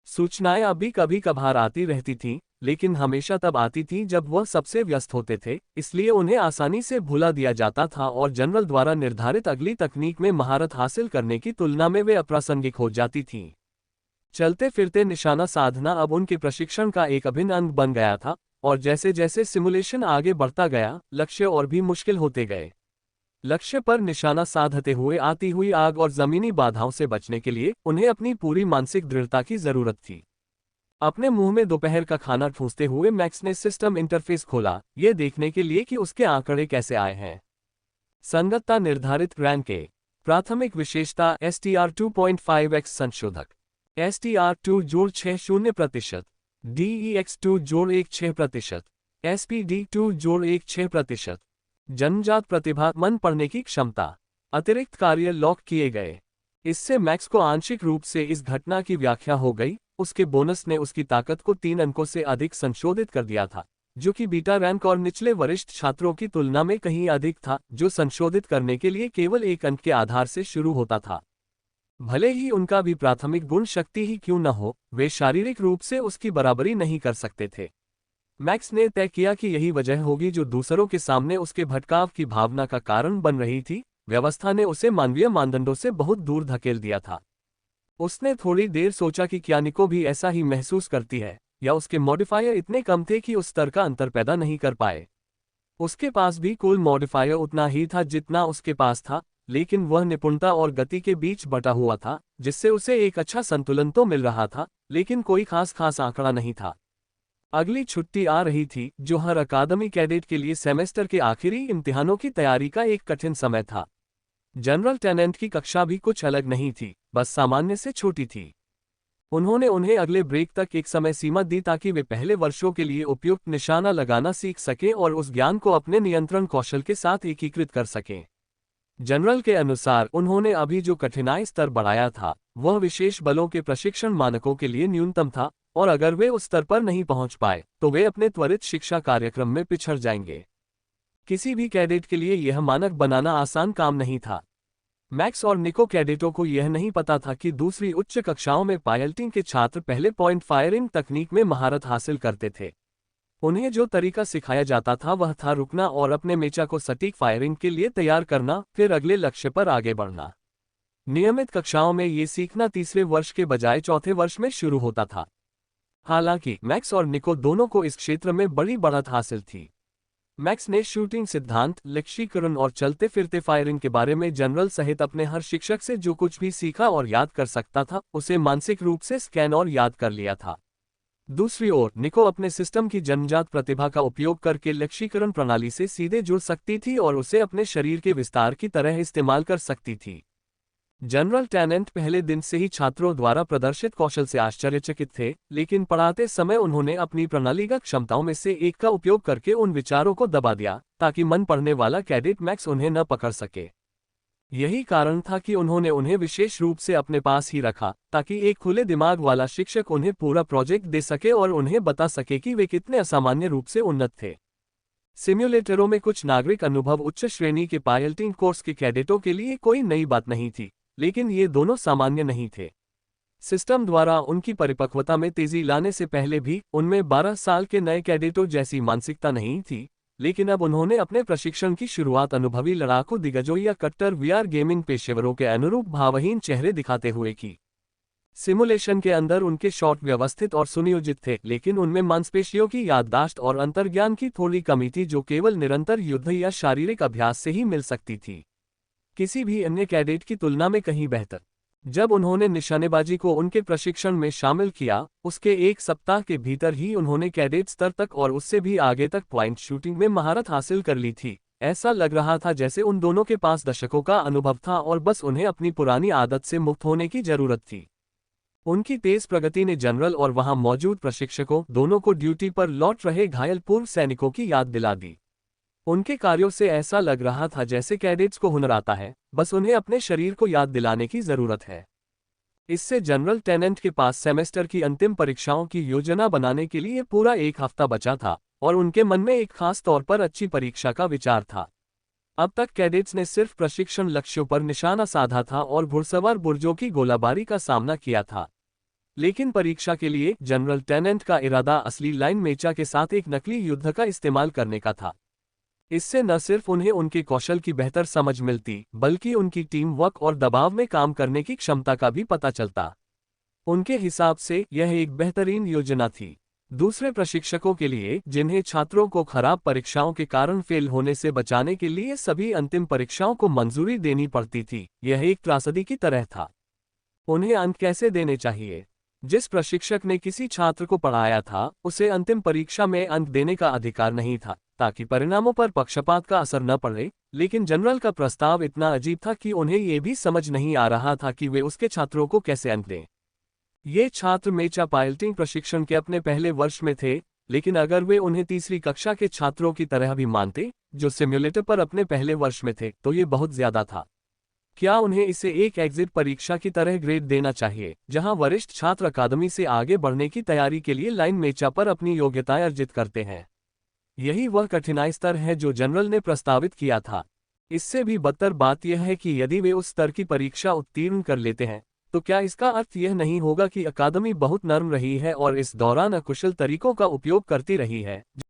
सूचनाएं अभी कभी कभार आती रहती थीं, लेकिन हमेशा तब आती थीं जब वह सबसे व्यस्त होते थे, इसलिए उन्हें आसानी से भुला दिया जाता था और जनरल द्वारा निर्धारित अगली तकनीक में महारत हासिल करने की तुलना में वे अप्रासंगिक हो जाती थीं। चलते फिरते निशाना साधना अब उनके प्रशिक्षण का एक अभिन्न अंग बन गया था, और जैसे जैसे सिमुलेशन आगे बढ़ता गया, लक्ष्य और भी मुश्किल होते गए। लक्ष्य पर निशाना साधते हुए आती हुई आग और जमीनी बाधाओं से बचने के लिए उन्हें अपनी पूरी मानसिक दृढ़ता की जरूरत थी। अपने मुंह में दोपहर का खाना ठूंसते हुए मैक्स ने सिस्टम इंटरफेस खोला, ये देखने के लिए कि उसके आंकड़े कैसे आए हैं। संगतता निर्धारित रैंक ए। प्राथमिक विशेषता STR 2.5x संशोधक, STR2 जोड़ 60%, DEX2 जोड़ 16%, SPD2 जोड़ 16%। जन्मजात प्रतिभा, मन पढ़ने की क्षमता, अतिरिक्त कार्य लॉक किए गए। इससे मैक्स को आंशिक रूप से इस घटना की व्याख्या हो गई। उसके बोनस ने उसकी ताकत को 3 अंकों से अधिक संशोधित कर दिया था, जो कि बीटा रैंक और निचले वरिष्ठ छात्रों की तुलना में कहीं अधिक था, जो संशोधित करने के लिए केवल 1 अंक के आधार से शुरू होता था। भले ही उनका भी प्राथमिक गुण शक्ति ही क्यों न हो, वे शारीरिक रूप से उसकी बराबरी नहीं कर सकते थे। मैक्स ने तय किया कि यही वजह होगी जो दूसरों के सामने उसके भटकाव की भावना का कारण बन रही थी। व्यवस्था ने उसे मानवीय मानदंडों से बहुत दूर धकेल दिया था। उसने थोड़ी देर सोचा कि क्या निको भी ऐसा ही महसूस करती है, या उसके मॉडिफायर इतने कम थे कि उस स्तर का अंतर पैदा नहीं कर पाए। उसके पास भी कुल मॉडिफायर उतना ही था जितना उसके पास था, लेकिन वह निपुणता और गति के बीच बटा हुआ था, जिससे उसे एक अच्छा संतुलन तो मिल रहा था, लेकिन कोई खास आंकड़ा नहीं था। अगली छुट्टी आ रही थी, जो हर अकादमी कैडेट के लिए सेमेस्टर के आखिरी इम्तिहानों की तैयारी का एक कठिन समय था। जनरल टेनेंट की कक्षा भी कुछ अलग नहीं थी, बस सामान्य से छोटी थी। उन्होंने उन्हें अगले ब्रेक तक एक समय सीमा दी ताकि वे पहले वर्षों के लिए उपयुक्त निशाना लगाना सीख सकें और उस ज्ञान को अपने नियंत्रण कौशल के साथ एकीकृत कर सकें। जनरल के अनुसार उन्होंने अभी जो कठिनाई स्तर बढ़ाया था, वह विशेष बलों के प्रशिक्षण मानकों के लिए न्यूनतम था, और अगर वे उस स्तर पर नहीं पहुंच पाए तो वे अपने त्वरित शिक्षा कार्यक्रम में पिछड़ जाएंगे। किसी भी कैडेट के लिए यह मानक बनाना आसान काम नहीं था। मैक्स और निको कैडेटों को यह नहीं पता था कि दूसरी उच्च कक्षाओं में पायलटिंग के छात्र पहले पॉइंट फायरिंग तकनीक में महारत हासिल करते थे। उन्हें जो तरीका सिखाया जाता था वह था रुकना और अपने मेचा को सटीक फायरिंग के लिए तैयार करना, फिर अगले लक्ष्य पर आगे बढ़ना। नियमित कक्षाओं में ये सीखना तीसरे वर्ष के बजाय चौथे वर्ष में शुरू होता था। हालांकि मैक्स और निको दोनों को इस क्षेत्र में बड़ी बढ़त हासिल थी। मैक्स ने शूटिंग सिद्धांत, लक्ष्यीकरण और चलते फिरते फायरिंग के बारे में जनरल सहित अपने हर शिक्षक से जो कुछ भी सीखा और याद कर सकता था, उसे मानसिक रूप से स्कैन और याद कर लिया था। दूसरी ओर निको अपने सिस्टम की जन्मजात प्रतिभा का उपयोग करके लक्ष्यीकरण प्रणाली से सीधे जुड़ सकती थी और उसे अपने शरीर के विस्तार की तरह इस्तेमाल कर सकती थी। जनरल टेनेंट पहले दिन से ही छात्रों द्वारा प्रदर्शित कौशल से आश्चर्यचकित थे, लेकिन पढ़ाते समय उन्होंने अपनी प्रणालीगत क्षमताओं में से एक का उपयोग करके उन विचारों को दबा दिया ताकि मन पढ़ने वाला कैडेट मैक्स उन्हें न पकड़ सके। यही कारण था कि उन्होंने उन्हें विशेष रूप से अपने पास ही रखा, ताकि एक खुले दिमाग वाला शिक्षक उन्हें पूरा प्रोजेक्ट दे सके और उन्हें बता सके कि वे कितने असामान्य रूप से उन्नत थे। सिम्युलेटरों में कुछ नागरिक अनुभव उच्च श्रेणी के पायलटिंग कोर्स के कैडेटों के लिए कोई नई बात नहीं थी, लेकिन ये दोनों सामान्य नहीं थे। सिस्टम द्वारा उनकी परिपक्वता में तेजी लाने से पहले भी उनमें 12 साल के नए कैडेटों जैसी मानसिकता नहीं थी, लेकिन अब उन्होंने अपने प्रशिक्षण की शुरुआत अनुभवी लड़ाकू दिग्गजों या कट्टर वीआर गेमिंग पेशेवरों के अनुरूप भावहीन चेहरे दिखाते हुए की। सिमुलेशन के अंदर उनके शॉट व्यवस्थित और सुनियोजित थे, लेकिन उनमें मांसपेशियों की याददाश्त और अंतर्ज्ञान की थोड़ी कमी थी जो केवल निरंतर युद्ध या शारीरिक अभ्यास से ही मिल सकती थी, किसी भी अन्य कैडेट की तुलना में कहीं बेहतर। जब उन्होंने निशानेबाजी को उनके प्रशिक्षण में शामिल किया, उसके 1 सप्ताह के भीतर ही उन्होंने कैडेट स्तर तक और उससे भी आगे तक पॉइंट शूटिंग में महारत हासिल कर ली थी। ऐसा लग रहा था जैसे उन दोनों के पास दशकों का अनुभव था और बस उन्हें अपनी पुरानी आदत से मुक्त होने की जरूरत थी। उनकी तेज प्रगति ने जनरल और वहां मौजूद प्रशिक्षकों दोनों को ड्यूटी पर लौट रहे घायल पूर्व सैनिकों की याद दिला दी। उनके कार्यों से ऐसा लग रहा था जैसे कैडेट्स को हुनर आता है, बस उन्हें अपने शरीर को याद दिलाने की जरूरत है। इससे जनरल टेनेंट के पास सेमेस्टर की अंतिम परीक्षाओं की योजना बनाने के लिए पूरा 1 हफ्ता बचा था और उनके मन में एक खास तौर पर अच्छी परीक्षा का विचार था। अब तक कैडेट्स ने सिर्फ प्रशिक्षण लक्ष्यों पर निशाना साधा था और घुड़सवार बुर्जों की गोलाबारी का सामना किया था, लेकिन परीक्षा के लिए जनरल टेनेंट का इरादा असली लाइन मेचा के साथ एक नकली युद्ध का इस्तेमाल करने का था। इससे न सिर्फ उन्हें उनके कौशल की बेहतर समझ मिलती, बल्कि उनकी टीम वर्क और दबाव में काम करने की क्षमता का भी पता चलता। उनके हिसाब से यह एक बेहतरीन योजना थी। दूसरे प्रशिक्षकों के लिए, जिन्हें छात्रों को खराब परीक्षाओं के कारण फेल होने से बचाने के लिए सभी अंतिम परीक्षाओं को मंजूरी देनी पड़ती थी, यह एक त्रासदी की तरह था। उन्हें अंक कैसे देने चाहिए? जिस प्रशिक्षक ने किसी छात्र को पढ़ाया था, उसे अंतिम परीक्षा में अंक देने का अधिकार नहीं था, ताकि परिणामों पर पक्षपात का असर न पड़े। लेकिन जनरल का प्रस्ताव इतना अजीब था कि उन्हें यह भी समझ नहीं आ रहा था कि वे उसके छात्रों को कैसे अंक दें। ये छात्र मेचा पायलटिंग प्रशिक्षण के अपने पहले वर्ष में थे, लेकिन अगर वे उन्हें तीसरी कक्षा के छात्रों की तरह भी मानते, जो सिम्युलेटर पर अपने पहले वर्ष में थे, तो ये बहुत ज्यादा था। क्या उन्हें इसे एक एग्जिट परीक्षा की तरह ग्रेड देना चाहिए, जहां वरिष्ठ छात्र अकादमी से आगे बढ़ने की तैयारी के लिए लाइन मेचा पर अपनी योग्यताएं अर्जित करते हैं? यही वह कठिनाई स्तर है जो जनरल ने प्रस्तावित किया था। इससे भी बदतर बात यह है कि यदि वे उस स्तर की परीक्षा उत्तीर्ण कर लेते हैं, तो क्या इसका अर्थ यह नहीं होगा कि अकादमी बहुत नर्म रही है और इस दौरान अकुशल तरीकों का उपयोग करती रही है,